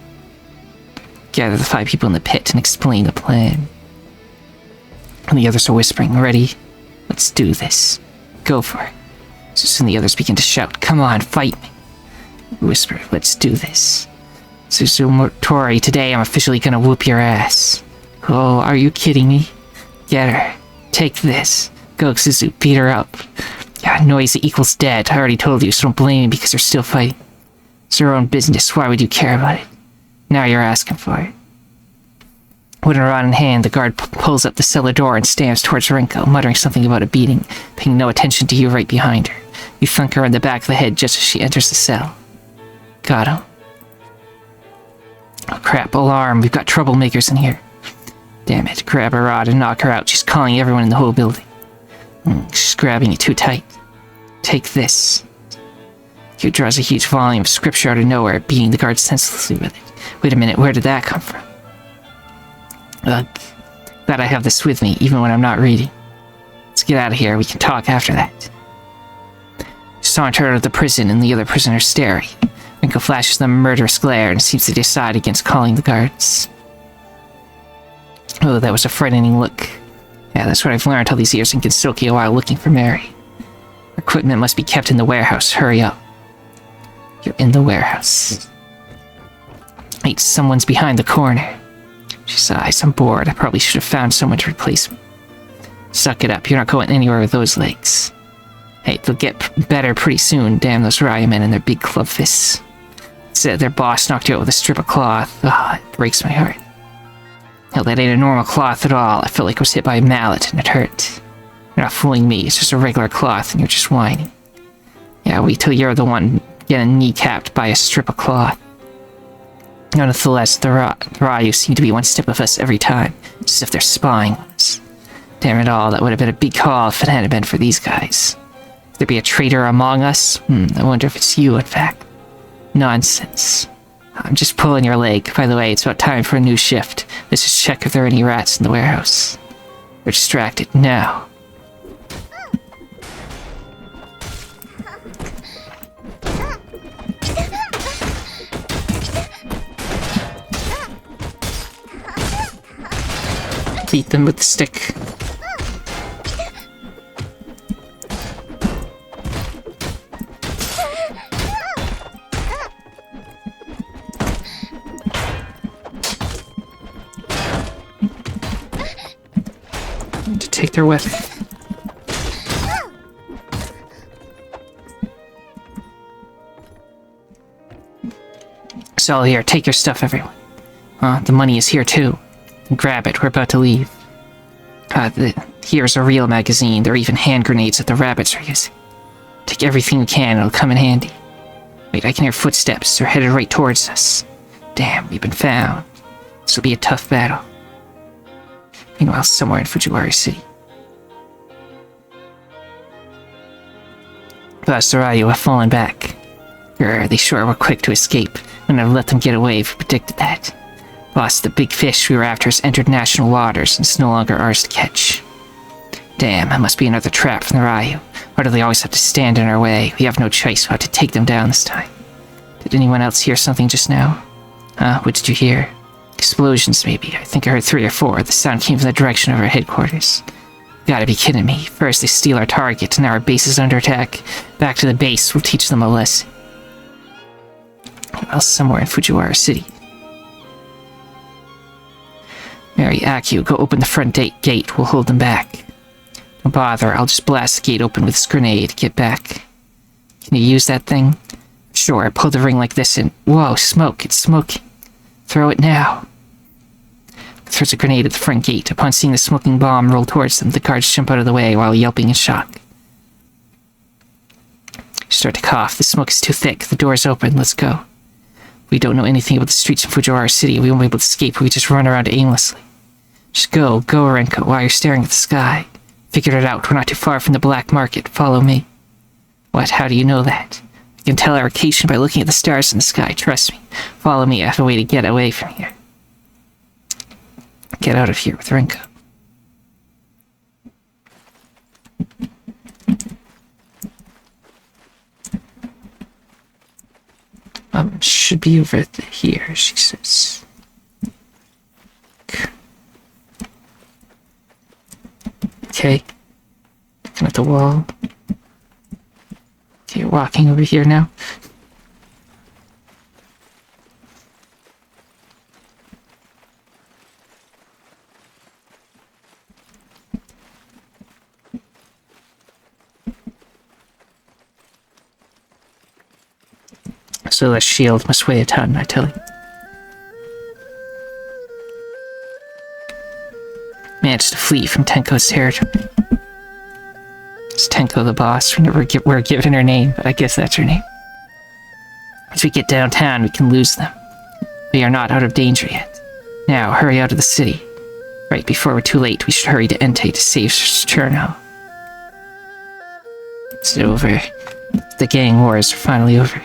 Gather the 5 people in the pit and explain the plan. And the others are whispering, ready? Let's do this. Go for it. So soon the others begin to shout, come on, fight me. We whisper, let's do this. Susu Tori, today I'm officially gonna whoop your ass. Oh, are you kidding me? Get her. Take this. Go, Susu, beat her up. Yeah, noisy equals dead. I already told you, so don't blame me because you're still fighting. It's your own business. Why would you care about it? Now you're asking for it. With her rod in hand, the guard pulls up the cellar door and stamps towards Renko, muttering something about a beating, paying no attention to you right behind her. You thunk her in the back of the head just as she enters the cell. Got him. Oh crap, alarm, we've got troublemakers in here. Damn it, grab her rod and knock her out. She's calling everyone in the whole building. She's grabbing you too tight. Take this. He draws a huge volume of scripture out of nowhere, beating the guard senselessly with it. Wait a minute, where did that come from? Ugh. Glad I have this with me, even when I'm not reading. Let's get out of here, we can talk after that. You saunter out of the prison and the other prisoners staring. Renko flashes them a murderous glare and seems to decide against calling the guards. Oh, that was a frightening look. Yeah, that's what I've learned all these years in Gensokyo while looking for Mary. Equipment must be kept in the warehouse, hurry up. You're in the warehouse. Wait, someone's behind the corner. She sighs, I'm bored. I probably should have found someone to replace me. Suck it up, you're not going anywhere with those legs. Hey, they'll get better pretty soon. Damn those Raya men and their big club fists. Said their boss knocked you out with a strip of cloth. It breaks my heart. Hell, that ain't a normal cloth at all. I felt like I was hit by a mallet and it hurt. You're not fooling me, it's just a regular cloth and you're just whining. Yeah, wait till you're the one getting kneecapped by a strip of cloth. Nonetheless, the Ryu seem to be one step of us every time, as if they're spying on us. Damn it all, that would have been a big call if it hadn't been for these guys. Could there be a traitor among us? I wonder if it's you, in fact. Nonsense. I'm just pulling your leg. By the way, it's about time for a new shift. Let's just check if there are any rats in the warehouse. We're distracted now. beat them with the stick. To take their weapon. It's all here. Take your stuff, everyone. The money is here too. Grab it. We're about to leave. Here's a real magazine. There are even hand grenades that the rabbits are using. Take everything you can. It'll come in handy. Wait, I can hear footsteps. They're headed right towards us. Damn, we've been found. This will be a tough battle. Meanwhile, somewhere in Fujiwara City. Boss Arayu have fallen back. They sure were quick to escape. Wouldn't have let them get away if we predicted that. Boss, the big fish we were after has entered national waters and it's no longer ours to catch. Damn, that must be another trap from the Ryu. Why do they always have to stand in our way? We have no choice. We'll have to take them down this time. Did anyone else hear something just now? What did you hear? Explosions, maybe. I think I heard 3 or 4. The sound came from the direction of our headquarters. You gotta be kidding me. First they steal our target, and now our base is under attack. Back to the base, we'll teach them a lesson. Well, somewhere in Fujiwara City. Mary, Akio, go open the front gate. We'll hold them back. Don't bother, I'll just blast the gate open with this grenade. Get back. Can you use that thing? Sure, pull the ring like this and... Whoa, smoke, it's smoking. Throw it now. Throws a grenade at the front gate. Upon seeing the smoking bomb roll towards them, the guards jump out of the way while yelping in shock. You start to cough. The smoke is too thick. The door's open. Let's go. We don't know anything about the streets in Fujiwara City. We won't be able to escape if we just run around aimlessly. Just go, Renko, while you're staring at the sky. Figured it out. We're not too far from the black market. Follow me. What? How do you know that? I can tell our location by looking at the stars in the sky. Trust me. Follow me. I have a way to get away from here. Get out of here with Renko. Should be over here, she says. Okay. Looking at the wall. Okay, walking over here now. So that shield must weigh a ton, I tell you. Managed to flee from Tenko's territory. Is Tenko the boss? We're given her name, but I guess that's her name. As we get downtown, we can lose them. We are not out of danger yet. Now, hurry out of the city. Right before we're too late, we should hurry to Entei to save Cirno. It's over. The gang wars are finally over.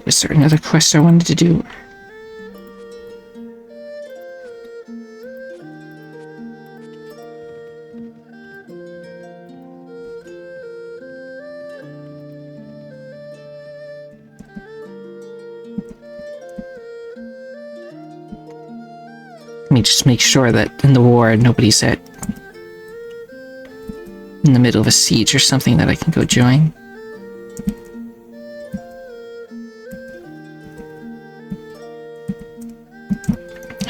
Was there another quest I wanted to do? Let me just make sure that in the war nobody's in the middle of a siege or something that I can go join.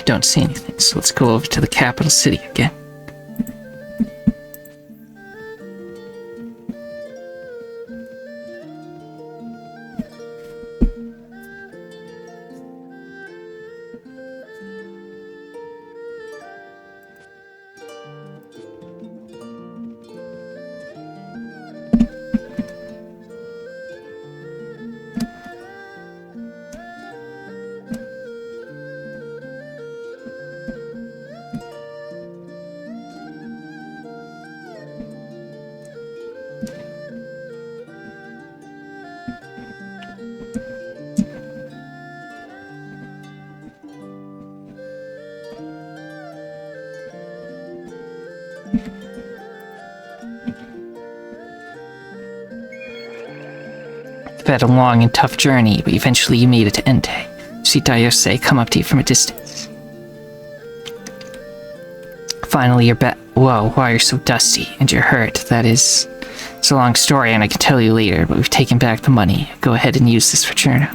Don't see anything, so let's go over to the capital city again. had a long and tough journey, but eventually you made it to Entei. See Dayose come up to you from a distance. Finally, you're back. Whoa, why you're so dusty, and you're hurt. That is... It's a long story, and I can tell you later, but we've taken back the money. Go ahead and use this for Cirno.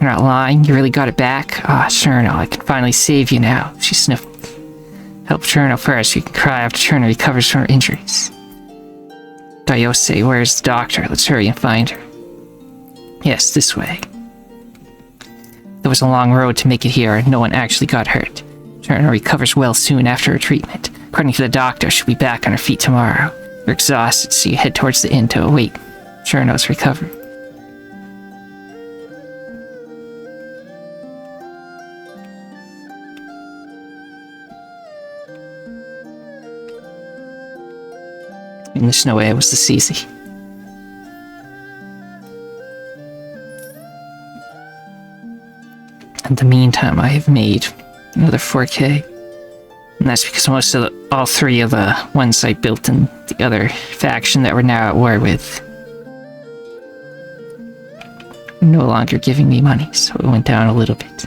You're not lying? You really got it back? Ah, Cirno, I can finally save you now. She sniffled. Help Cirno first. You can cry after Cirno recovers from her injuries. Dayose, where's the doctor? Let's hurry and find her. Yes, this way. There was a long road to make it here, and no one actually got hurt. Cirno recovers well soon after her treatment. According to the doctor, she'll be back on her feet tomorrow. You're exhausted, so you head towards the inn to await Cirno's recovery. In the snow air was the seasea. In the meantime, I have made another 4K. And that's because most of all three of the ones I built in the other faction that we're now at war with are no longer giving me money, so it went down a little bit.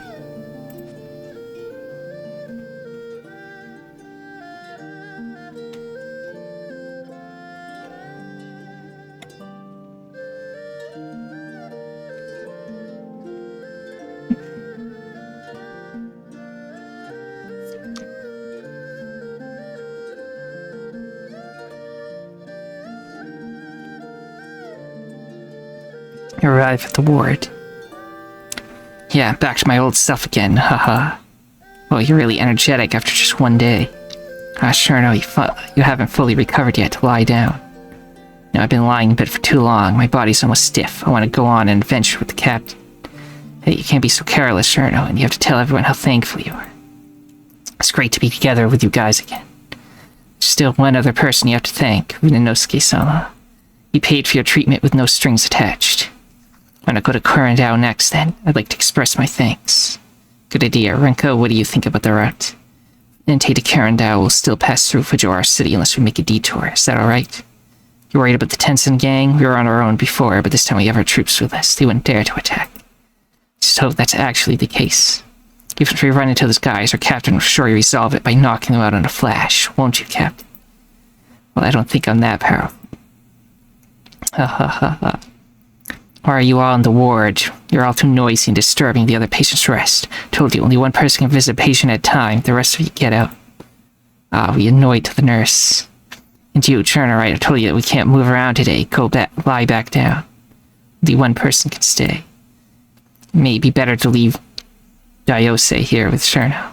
Arrive at the ward. Yeah, back to my old self again, haha. Well, you're really energetic after just one day. Ah, Cirno, you haven't fully recovered yet to lie down. Now, I've been lying in bed for too long. My body's almost stiff. I want to go on an adventure with the captain. Hey, you can't be so careless, Cirno, and you have to tell everyone how thankful you are. It's great to be together with you guys again. There's still one other person you have to thank, Rinnosuke-sama. He paid for your treatment with no strings attached. When I go to Kurandao next, then, I'd like to express my thanks. Good idea. Renko, what do you think about the route? Entei to Kurandao will still pass through Fujiwara City unless we make a detour. Is that alright? You're worried about the Tensen gang? We were on our own before, but this time we have our troops with us. They wouldn't dare to attack. Just hope that's actually the case. Even if we run into those guys, our captain will surely resolve it by knocking them out in a flash. Won't you, Captain? Well, I don't think I'm that powerful. Ha ha ha ha. Why are you all in the ward? You're all too noisy and disturbing the other patient's rest. Told you, only one person can visit a patient at a time. The rest of you get out. Ah, we annoyed the nurse. And you, Cirno, right? I told you that we can't move around today. Go back, lie back down. Only one person can stay. It may be better to leave Dayose here with Cirno.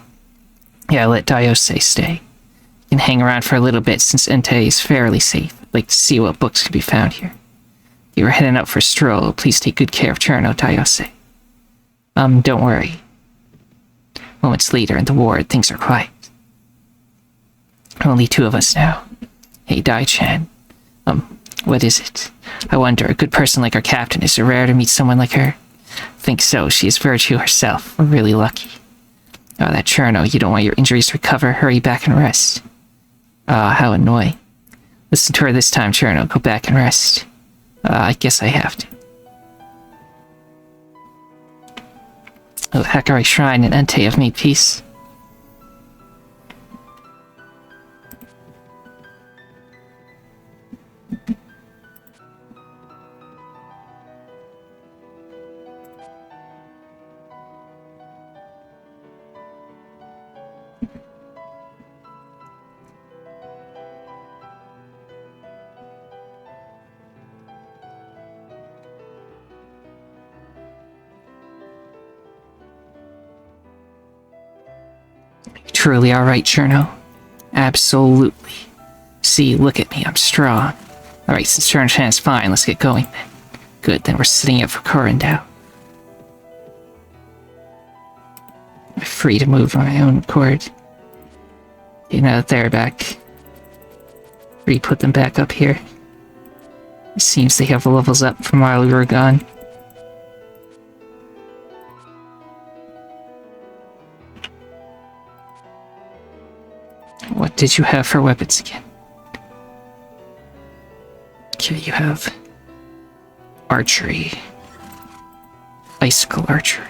Yeah, let Dayose stay. You can hang around for a little bit since Entei is fairly safe. I'd like to see what books can be found here. You were heading out for a stroll. Please take good care of Cirno, Dayose. Don't worry. Moments later in the ward, things are quiet. Only two of us now. Hey, Dai-chan. What is it? I wonder, a good person like our captain, is it rare to meet someone like her? Think so. She is virtue herself. We're really lucky. Oh, that Cirno, you don't want your injuries to recover. Hurry back and rest. Ah, how annoying. Listen to her this time, Cirno. Go back and rest. I guess I have to. Oh, Hakari Shrine and Entei have made peace. Truly alright, Cirno? Absolutely. See, look at me, I'm strong. Alright, since Cirno is fine, let's get going then. Good, then we're setting up for Kurandao. I'm free to move on my own accord. Okay, now that they're back, re-put them back up here. It seems they have the levels up from while we were gone. What did you have for weapons again? Okay, you have archery, icicle archery.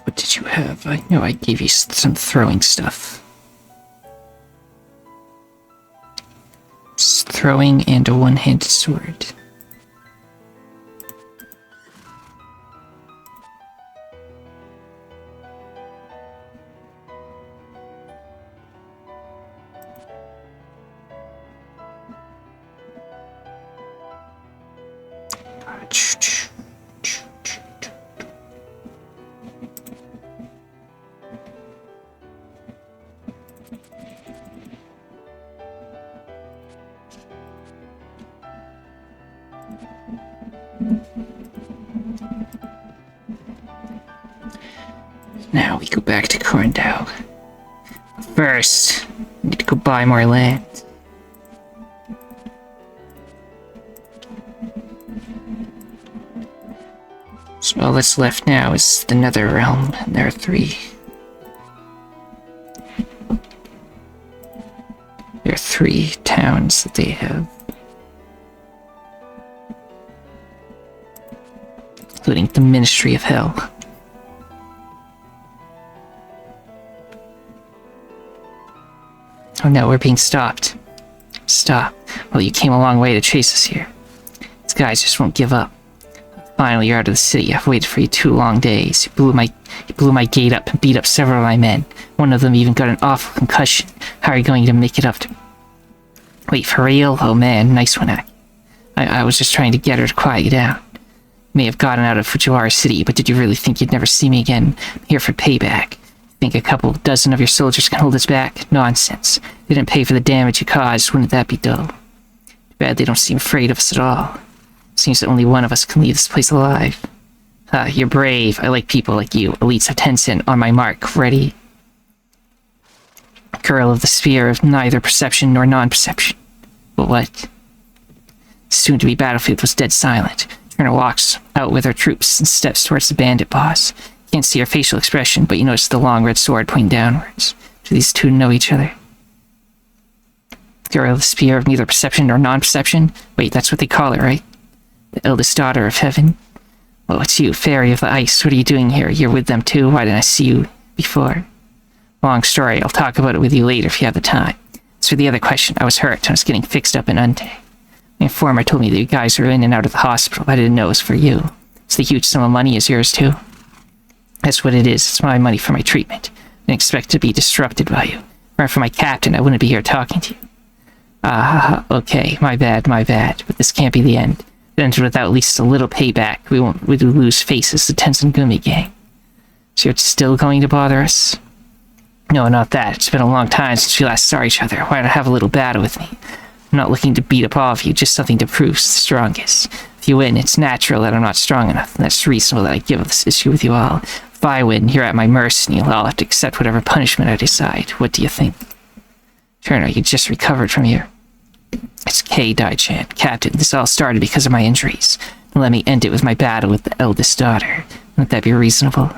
What did you have? I know I gave you some throwing stuff. Throwing and a one-handed sword. Now we go back to Corndau. First, I need to go buy more land. So all that's left now is the Nether Realm, and there are 3. There are 3 towns that they have. Including the Ministry of Hell. Oh no, we're being stopped. Stop. Well, you came a long way to chase us here. These guys just won't give up. Finally, you're out of the city. I've waited for you 2 long days. You blew my gate up and beat up several of my men. One of them even got an awful concussion. How are you going to make it up to... Wait, for real? Oh man, nice one, Aki. I was just trying to get her to quiet you down. You may have gotten out of Fujiwara City, but did you really think you'd never see me again? I'm here for payback. Think a couple dozen of your soldiers can hold us back? Nonsense. They didn't pay for the damage you caused. Wouldn't that be dull? Too bad they don't seem afraid of us at all. Seems that only one of us can leave this place alive. You're brave. I like people like you. Elites of Tencent, on my mark. Ready? Girl of the sphere of neither perception nor non-perception. But what? The soon-to-be battlefield was dead silent. Cirno walks out with her troops and steps towards the bandit boss. You can't see her facial expression, but you notice the long red sword pointing downwards. Do these two know each other? Girl of the sphere of neither perception nor non-perception? Wait, that's what they call it, right? The eldest daughter of heaven? Well, it's you, fairy of the ice. What are you doing here? You're with them too? Why didn't I see you before? Long story. I'll talk about it with you later if you have the time. As for the other question, I was hurt and I was getting fixed up in Unte. My informer told me that you guys were in and out of the hospital, but I didn't know it was for you. So the huge sum of money is yours too? That's what it is. It's my money for my treatment. I didn't expect to be disrupted by you. If it weren't for my captain, I wouldn't be here talking to you. Okay. My bad. But this can't be the end. If it ended without at least a little payback, we'd lose faces to Tensen Gumi gang. So you're still going to bother us? No, not that. It's been a long time since we last saw each other. Why not have a little battle with me? I'm not looking to beat up all of you, just something to prove the strongest. If you win, it's natural that I'm not strong enough, and that's reasonable that I give up this issue with you all. If I win, you're at my mercy, and you'll all have to accept whatever punishment I decide. What do you think? Cirno, you just recovered from your... It's K. Dai-chan. Captain, this all started because of my injuries. Let me end it with my battle with the eldest daughter. Wouldn't that be reasonable?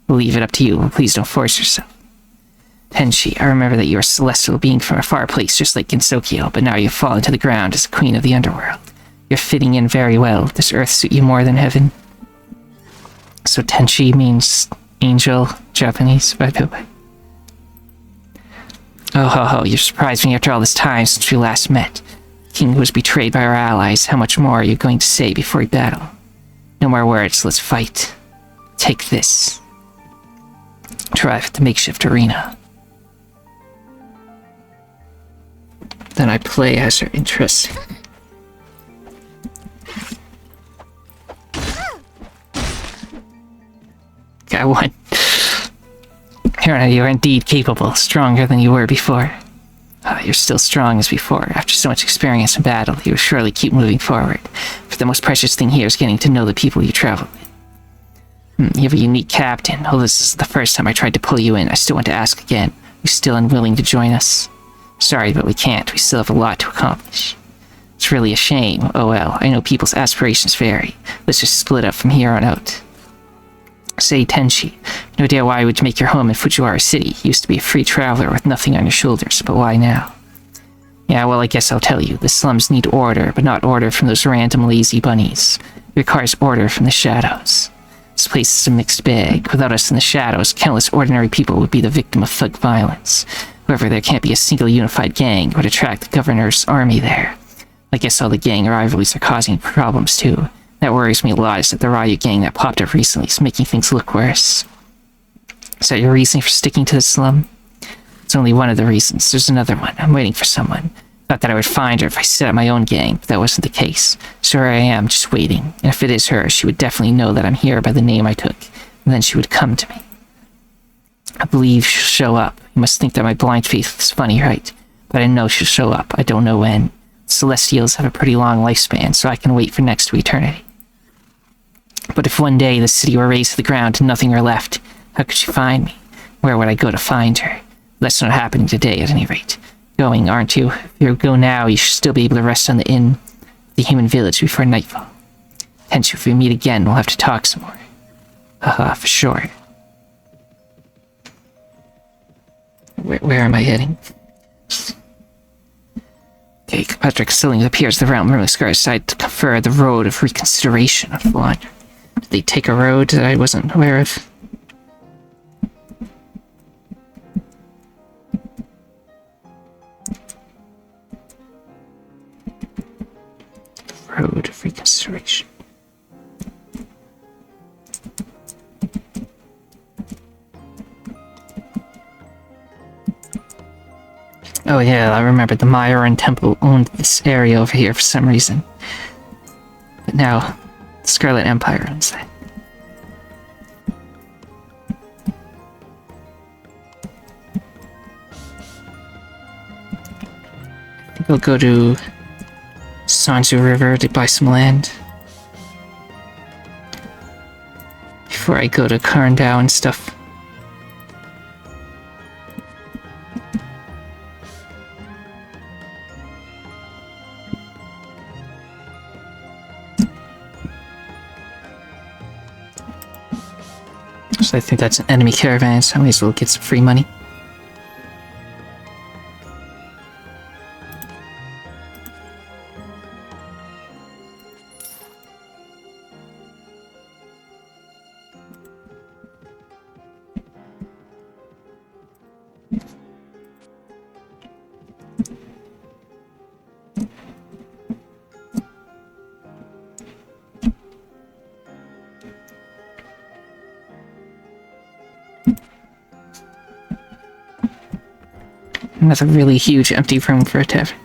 We'll leave it up to you, but please don't force yourself. Tenshi, I remember that you are a celestial being from a far place, just like Gensokyo, but now you've fallen to the ground as queen of the underworld. You're fitting in very well. Does Earth suit you more than heaven? So Tenshi means angel, Japanese, by the way. Oh, you surprised me after all this time since we last met. The king was betrayed by our allies. How much more are you going to say before we battle? No more words, let's fight. Take this. Arrive at the makeshift arena. Then I play as her. Interesting. I won. Cirno, you are indeed capable, stronger than you were before. You're still strong as before. After so much experience in battle, you will surely keep moving forward. For the most precious thing here is getting to know the people you travel with. You have a unique captain. Although this is the first time I tried to pull you in, I still want to ask again. Are you still unwilling to join us? Sorry, but we can't. We still have a lot to accomplish. It's really a shame. Oh well, I know people's aspirations vary. Let's just split up from here on out. Say, Tenchi, no idea why you would make your home in Fujiwara City. You used to be a free traveler with nothing on your shoulders, but why now? Yeah, well, I guess I'll tell you. The slums need order, but not order from those random lazy bunnies. It requires order from the shadows. This place is a mixed bag. Without us in the shadows, countless ordinary people would be the victim of thug violence. However, there can't be a single unified gang that would attract the governor's army there. I guess all the gang rivalries are causing problems too. That worries me a lot, is that the Ryu gang that popped up recently is making things look worse. Is that your reasoning for sticking to the slum? It's only one of the reasons. There's another one. I'm waiting for someone. Thought that I would find her if I set up my own gang, but that wasn't the case. So here I am, just waiting. And if it is her, she would definitely know that I'm here by the name I took, and then she would come to me. I believe she'll show up. You must think that my blind faith is funny, right? But I know she'll show up. I don't know when. Celestials have a pretty long lifespan, so I can wait for next to eternity. But if one day the city were razed to the ground and nothing were left, how could she find me? Where would I go to find her? That's not happening today, at any rate. Going, aren't you? If you go now, you should still be able to rest on the inn of the human village before nightfall. Hence, if we meet again, we'll have to talk some more. Haha, for sure. Where am I heading? Okay, Patrick Stilling appears the realm from the scar side to confer the road of reconsideration of the line. Did they take a road that I wasn't aware of? Road of reconsideration. Oh yeah, I remember the Mayoran Temple owned this area over here for some reason. But now, the Scarlet Empire owns it. I think I'll go to Sanju River to buy some land. Before I go to Karndao and stuff. So I think that's an enemy caravan, so I may as well get some free money. Another really huge empty room for a tavern.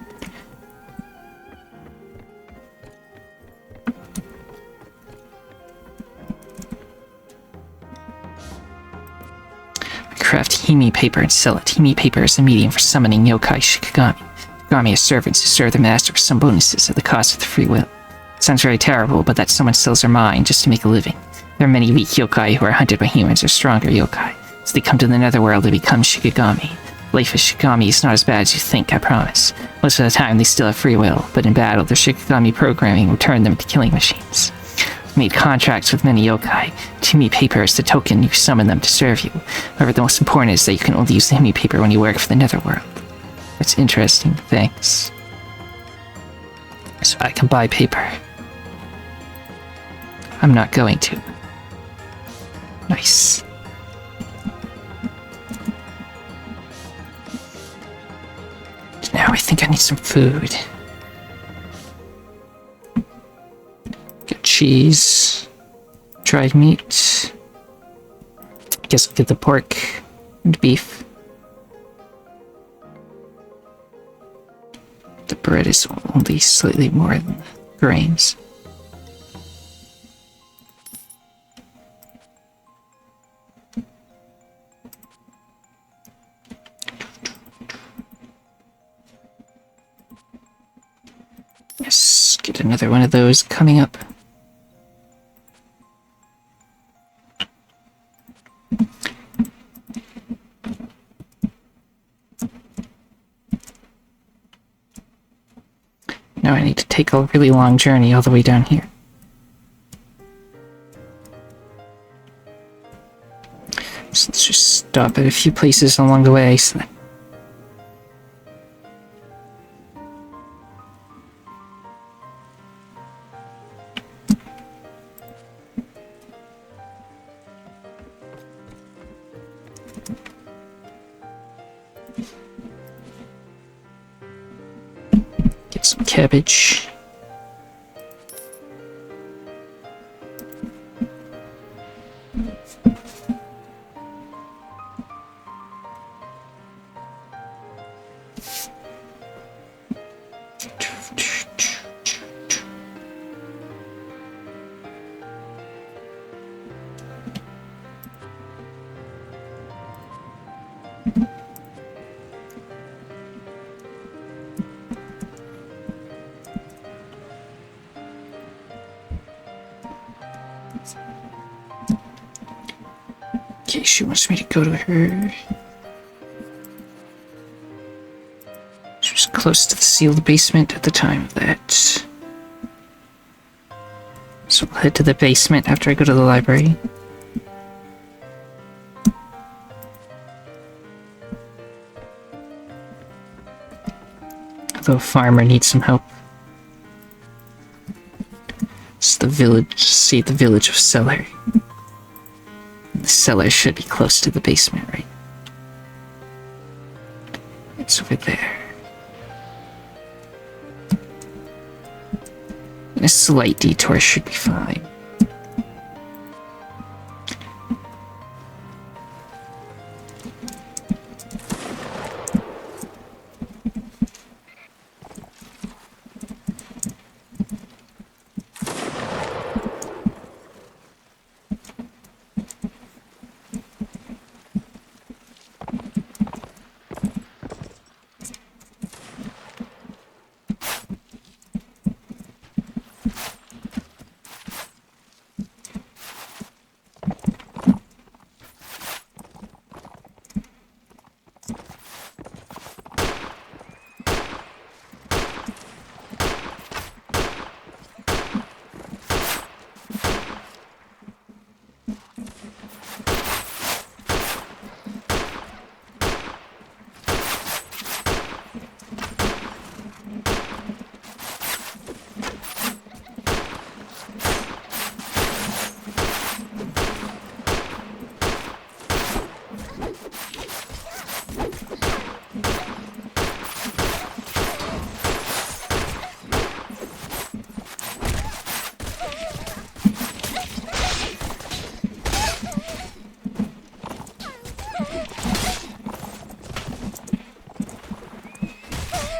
I craft himi paper and sell it. Himi paper is a medium for summoning yokai shikigami. Shikigami has servants who serve the master for some bonuses at the cost of the free will. It sounds very terrible, but that someone sells their mind just to make a living. There are many weak yokai who are hunted by humans or stronger yokai, so they come to the netherworld to become shikigami. Life as Shikigami is not as bad as you think, I promise. Most of the time they still have free will, but in battle their Shikigami programming will turn them into killing machines. I've made contracts with many yokai. Himi paper is the token you summon them to serve you. However, the most important is that you can only use the Himi paper when you work for the netherworld. That's interesting, thanks. So I can buy paper. I'm not going to. Nice. Now I think I need some food. Get cheese, dried meat. I guess I'll get the pork and beef. The bread is only slightly more than the grains. Yes, get another one of those coming up. Now I need to take a really long journey all the way down here. So let's just stop at a few places along the way. So get some cabbage. Okay, she wants me to go to her. She was close to the sealed basement at the time of that. So we'll head to the basement after I go to the library. Although farmer needs some help. It's the village, see the village of Cellar. The cellar should be close to the basement, right? It's over there. And a slight detour should be fine.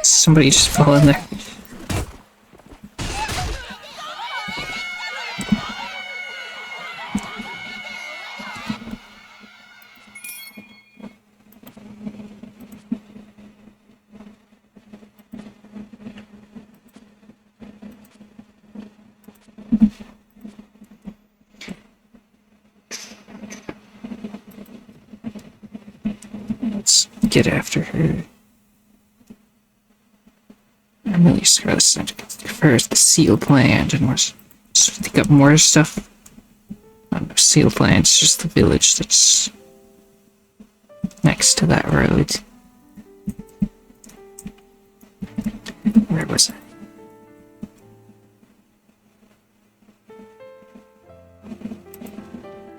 Somebody just fall in there. Let's get after her. I'm really scared this time to get first the sealed land and just think up more stuff. Not no sealed land, it's just the village that's next to that road. Where was I?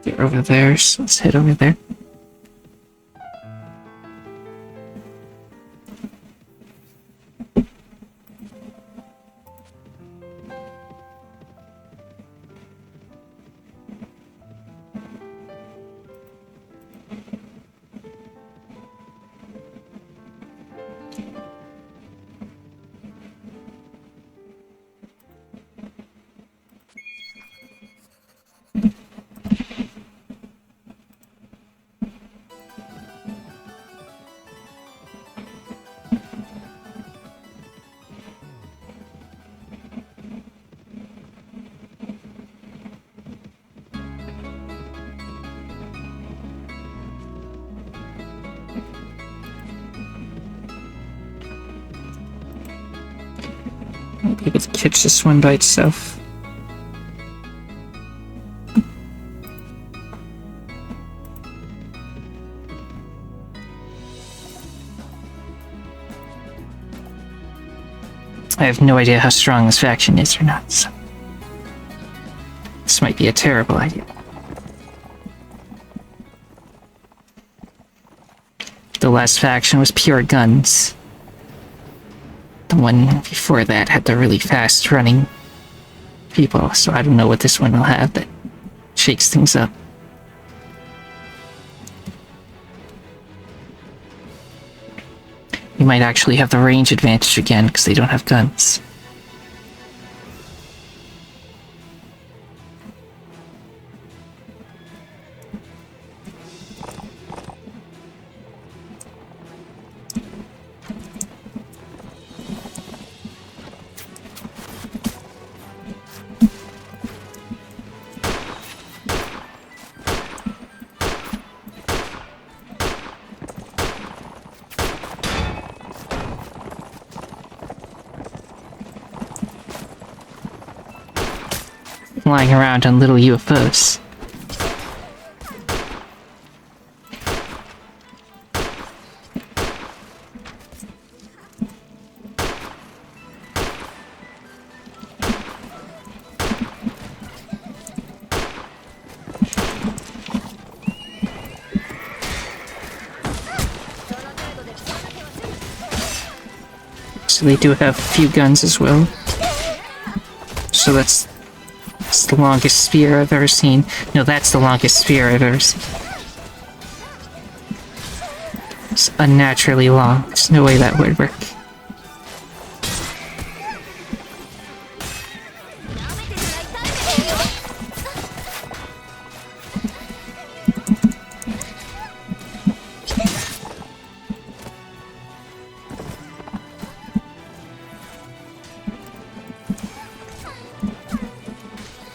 They're over there, so let's head over there. Might be able to catch this one by itself. I have no idea how strong this faction is or not, so this might be a terrible idea. The last faction was pure guns. The one before that had the really fast running people, so I don't know what this one will have that shakes things up. You might actually have the range advantage again because they don't have guns. Flying around on little UFOs. So they do have a few guns as well. So that's the longest spear I've ever seen. No, that's the longest spear I've ever seen. It's unnaturally long. There's no way that would work.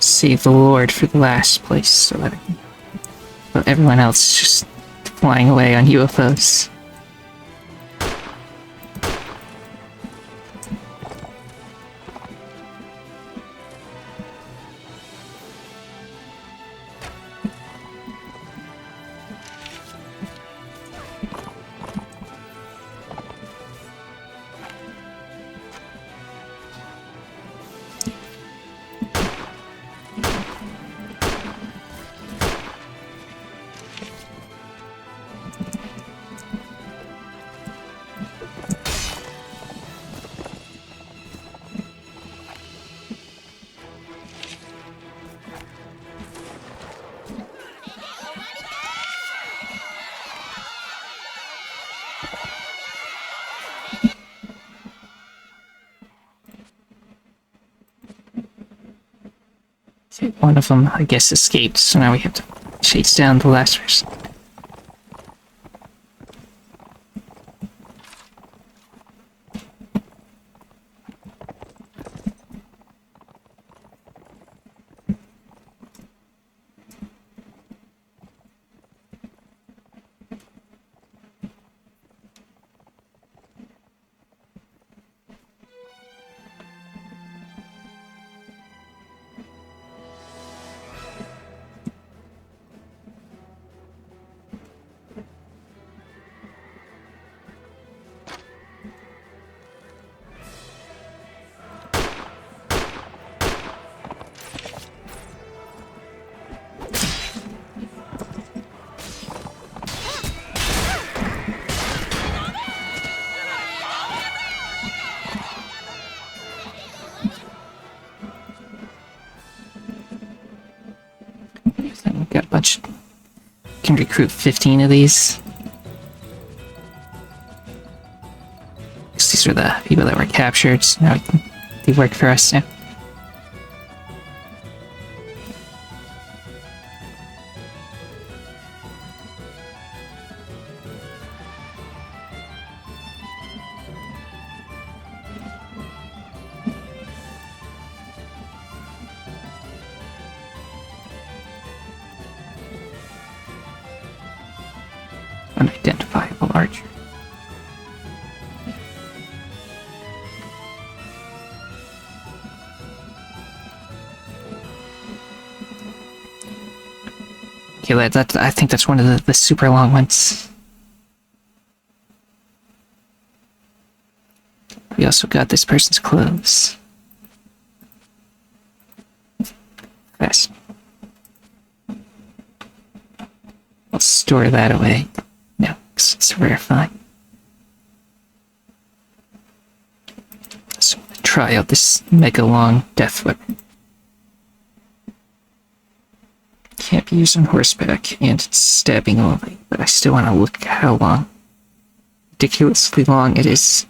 Save the Lord for the last place, so that but everyone else is just flying away on UFOs. One of them, I guess, escaped, so now we have to chase down the last person. Got a bunch. Can recruit 15 of these. These are the people that were captured, so now they work for us now. Unidentifiable archer. Okay, I think that's one of the super long ones. We also got this person's clothes. Fast. I'll store that away. No, it's a rare find. So try out this mega long death weapon. Can't be used on horseback, and it's stabbing only, but I still want to look at how long. Ridiculously long it is.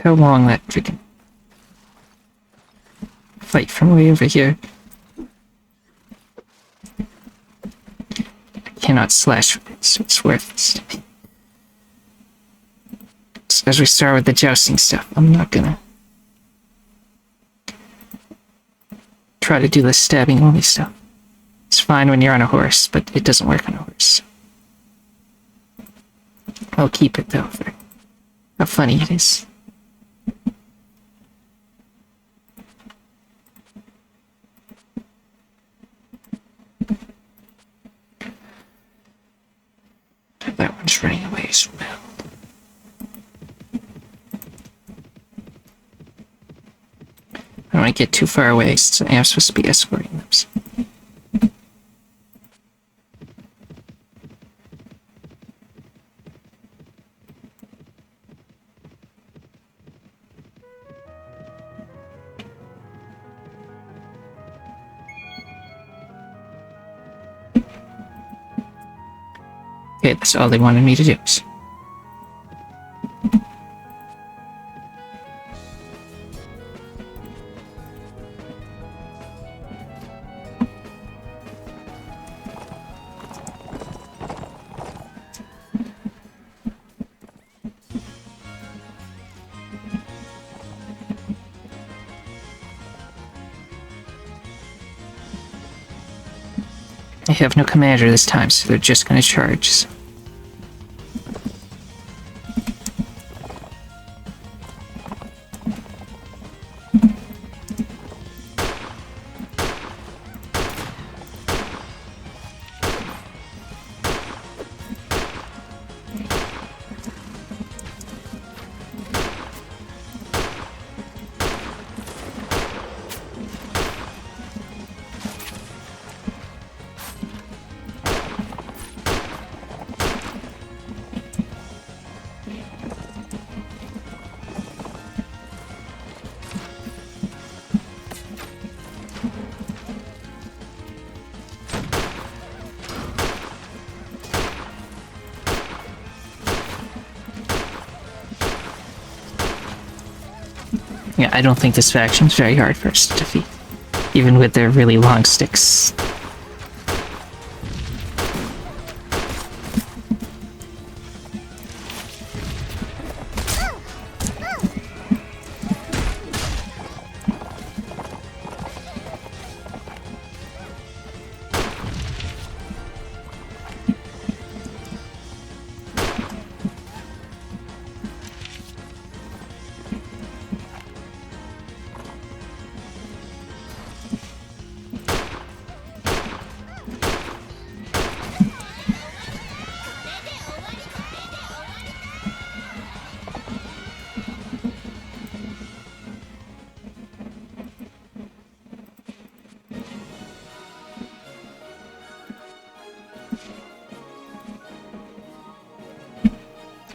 How long that freaking fight from way over here. I cannot slash with it, so it's worthless to me. So as we start with the jousting stuff, I'm not gonna try to do the stabbing only stuff. It's fine when you're on a horse, but it doesn't work on a horse. I'll keep it though for how funny it is. That one's running away as well. I don't want to get too far away since I am supposed to be escorting them. So. Okay, that's all they wanted me to do. They have no commander this time, so they're just gonna charge. So. Yeah, I don't think this faction's very hard for us to defeat, even with their really long sticks.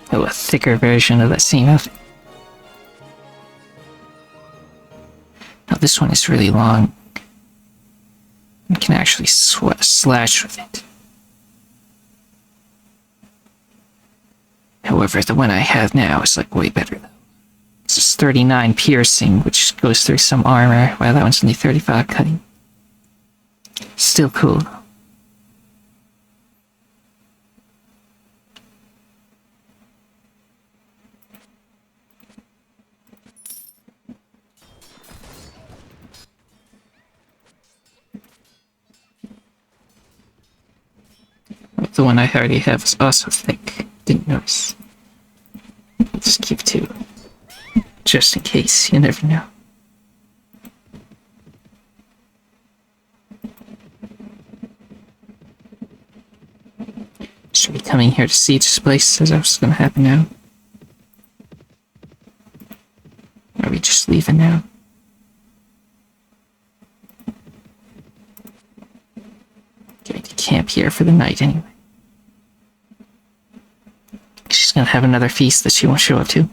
Oh, a thicker version of that same outfit. Now this one is really long. You can actually slash with it. However, the one I have now is like way better though. It's just 39 piercing, which goes through some armor, while that one's only 35 cutting. Still cool. the one I already have is also thick. Didn't notice. Just keep two. Just in case, you never know. Should be coming here to siege this place as what's gonna happen now. Or are we just leaving now? Going to camp here for the night anyway. She's gonna have another feast that she won't show up to.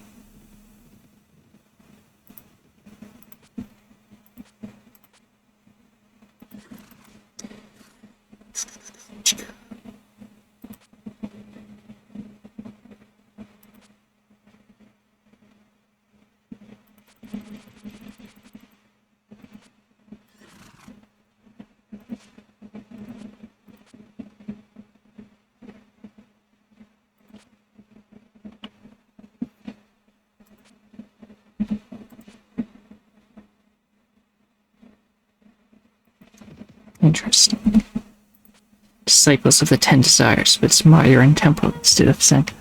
Interesting. Disciples of the Ten Desires, but it's Mayan Temple instead of Senka.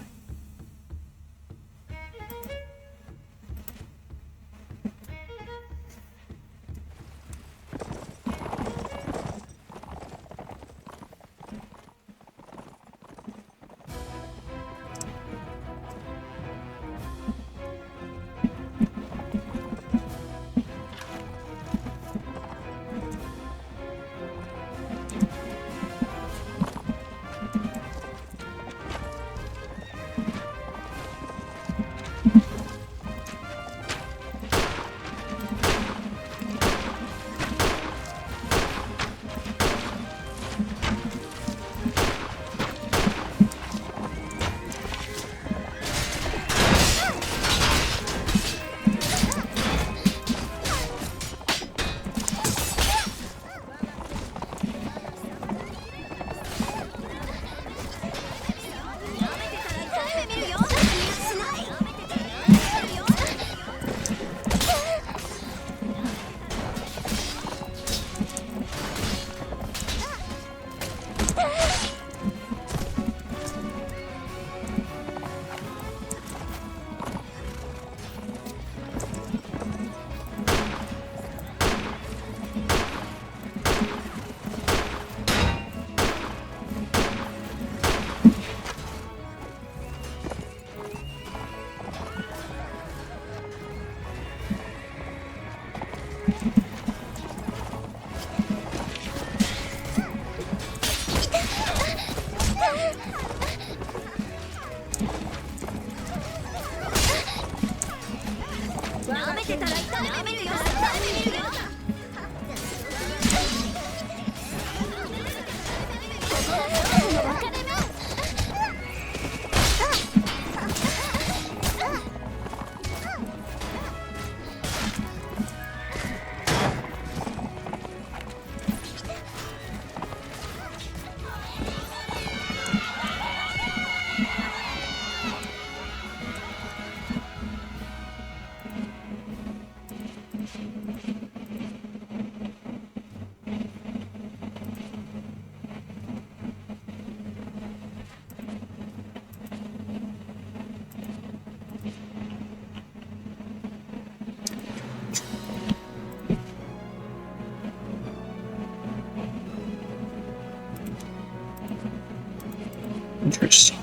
Interesting.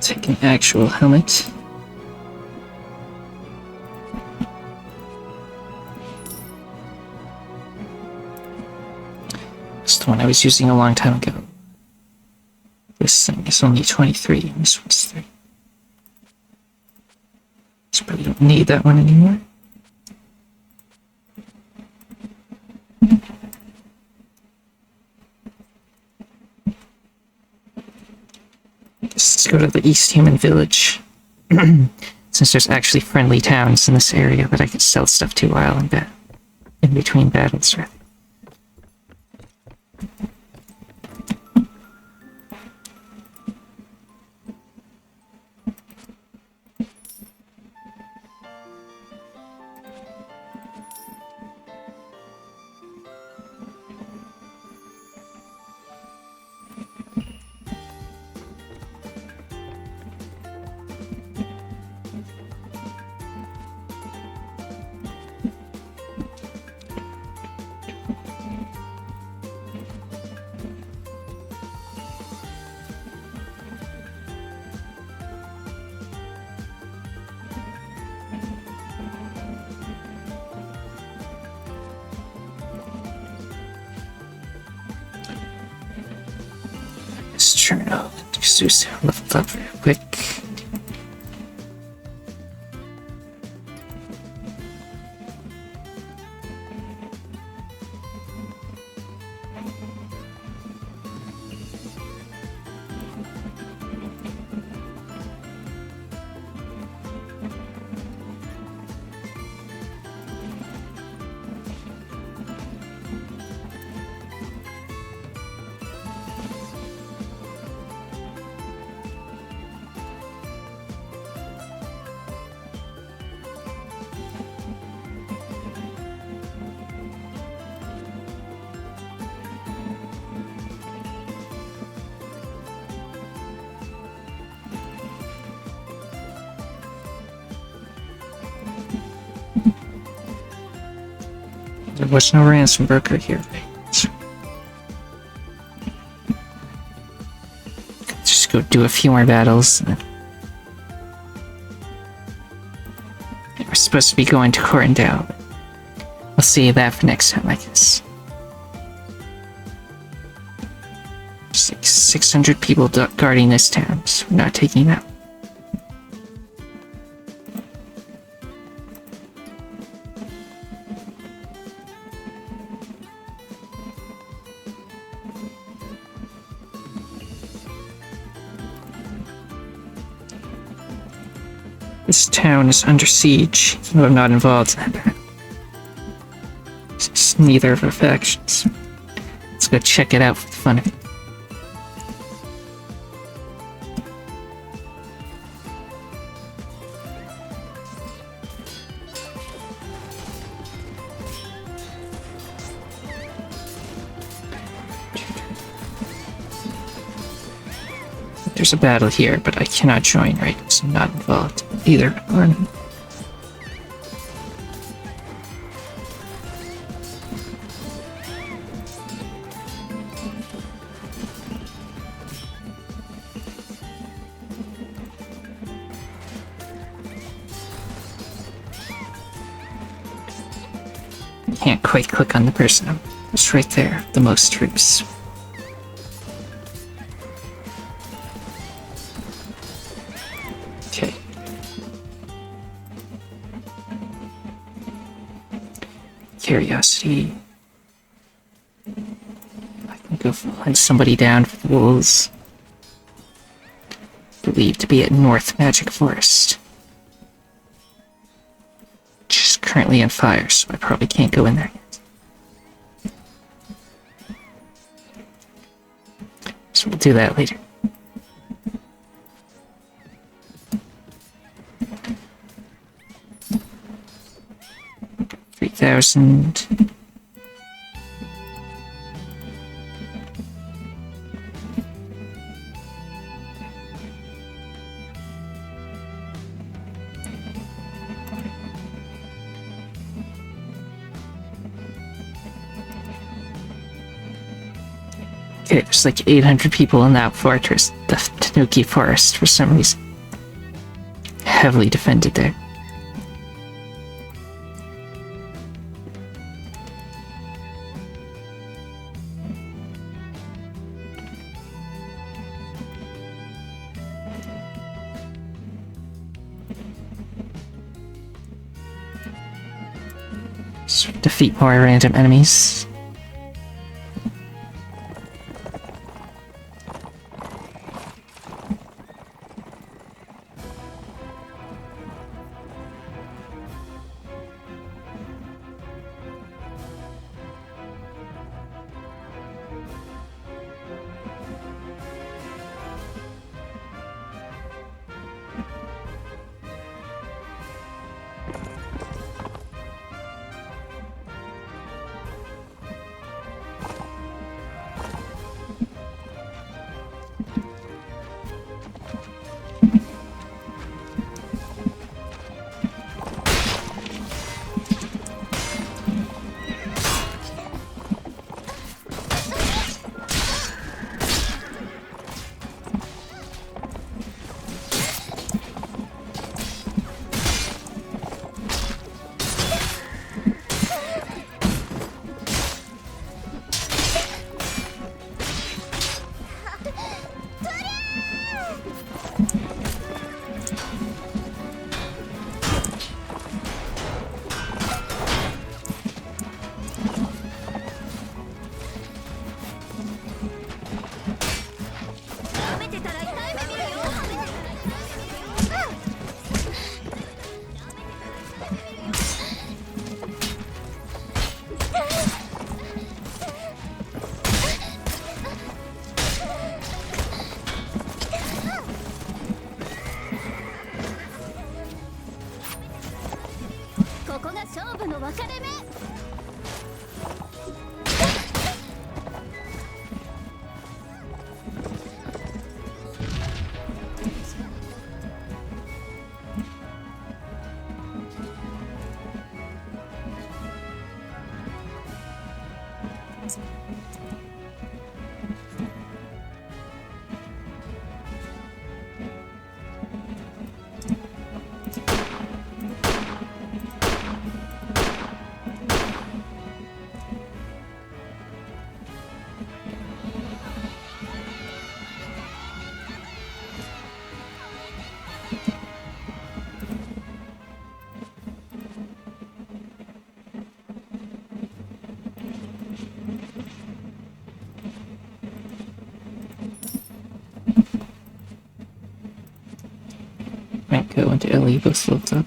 Take an actual helmet. It's the one I was using a long time ago. This thing is only 23 and this one's 30. So probably don't need that one anymore. Let's go to the East Human Village. Since there's actually friendly towns in this area that I could sell stuff to while I'm in between battles, rather. Cirno. Just lift up real quick. There was no ransom broker here. Just go do a few more battles. We're supposed to be going to Corindale. We'll save that for next time, I guess. There's like 600 people guarding this town, so we're not taking that. This town is under siege, even though I'm not involved in that. It's neither of our factions. Let's go check it out for the fun of it. There's a battle here, but I cannot join, right? Because I'm not involved either. Can't quite click on the person. It's right there, the most troops. Okay. Curiosity. I can go hunt somebody down for the wolves. Believed to be at North Magic Forest. Which is currently on fire, so I probably can't go in there yet. So we'll do that later. $3,000. Okay, there's like 800 people in that fortress, the Tanuki Forest, for some reason. Heavily defended there. So defeat more random enemies. Might go into Ellie, but slopes up.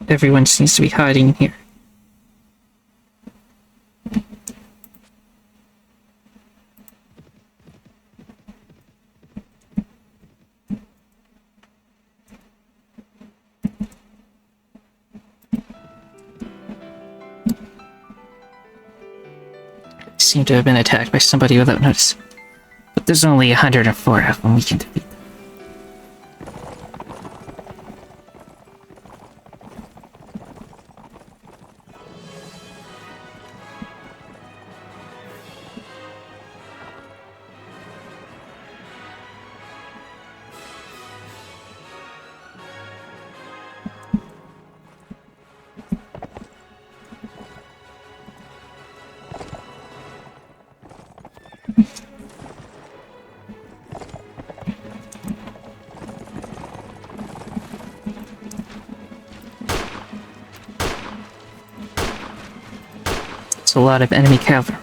Everyone seems to be hiding in here. Seem to have been attacked by somebody without notice. But there's only 104 of them we can defeat. A lot of enemy cavalry.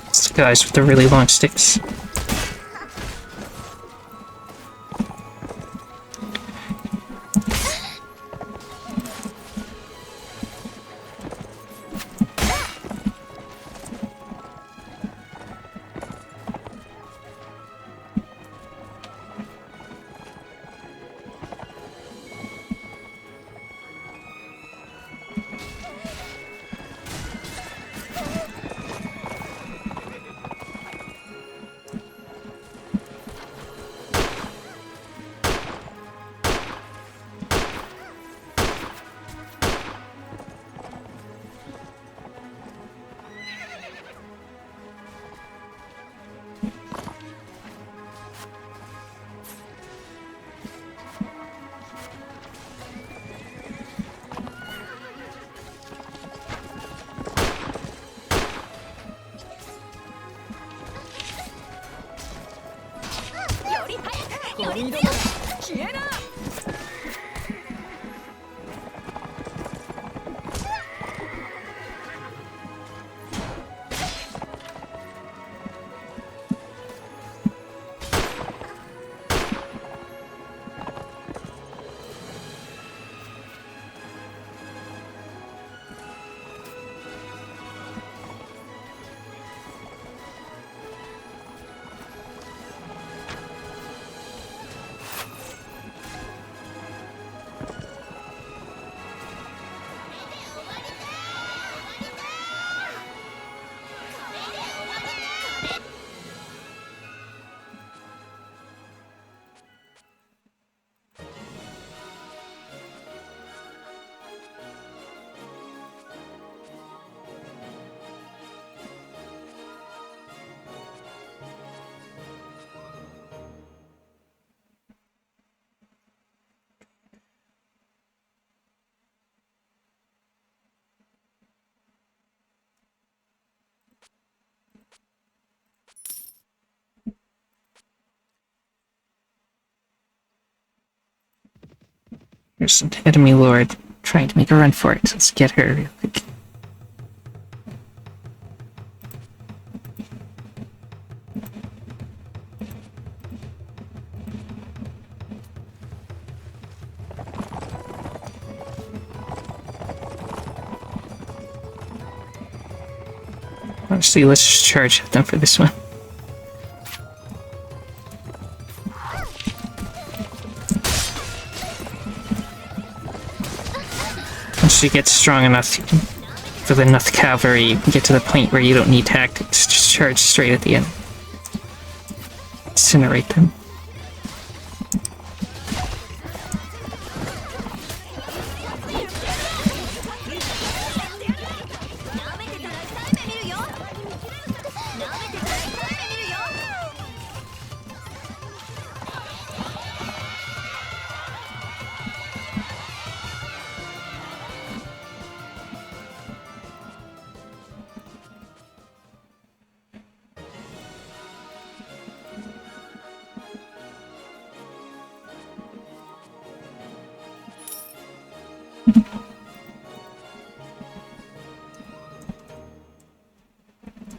It's the guys with the really long sticks. There's an enemy lord trying to make a run for it. Let's get her real quick. Honestly, let's just charge at them for this one. Once you get strong enough, with enough cavalry, you can get to the point where you don't need tactics. Just charge straight at the end. Incinerate them.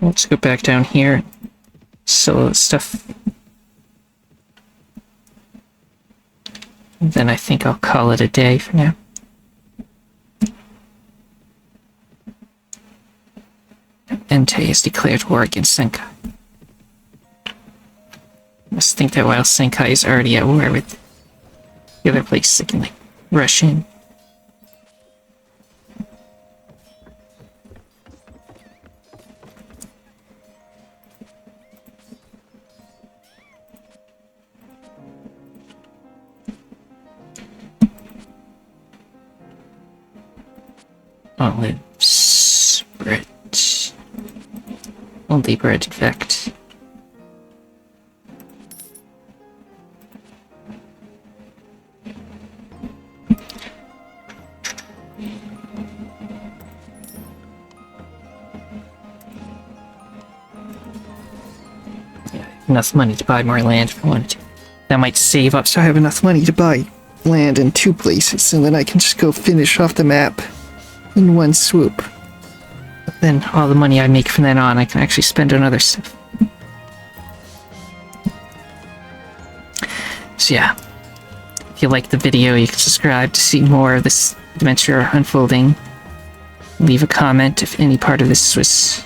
Let's go back down here. Sell the stuff. And then I think I'll call it a day for now. Entei has declared war against Senkai. Must think that while Senkai is already at war with the other place, they can, like, rush in. Olives, bread. Only bread, in fact. Yeah, enough money to buy more land if I wanted to. That might save up so I have enough money to buy land in 2 places, and then I can just go finish off the map in one swoop. But then all the money I make from then on, I can actually spend on other stuff. So yeah, if you liked the video, you can subscribe to see more of this adventure unfolding. Leave a comment if any part of this was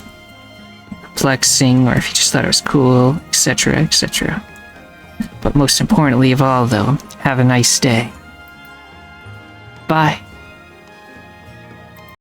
perplexing, or if you just thought it was cool, etc., etc. But most importantly of all, though, have a nice day. Bye.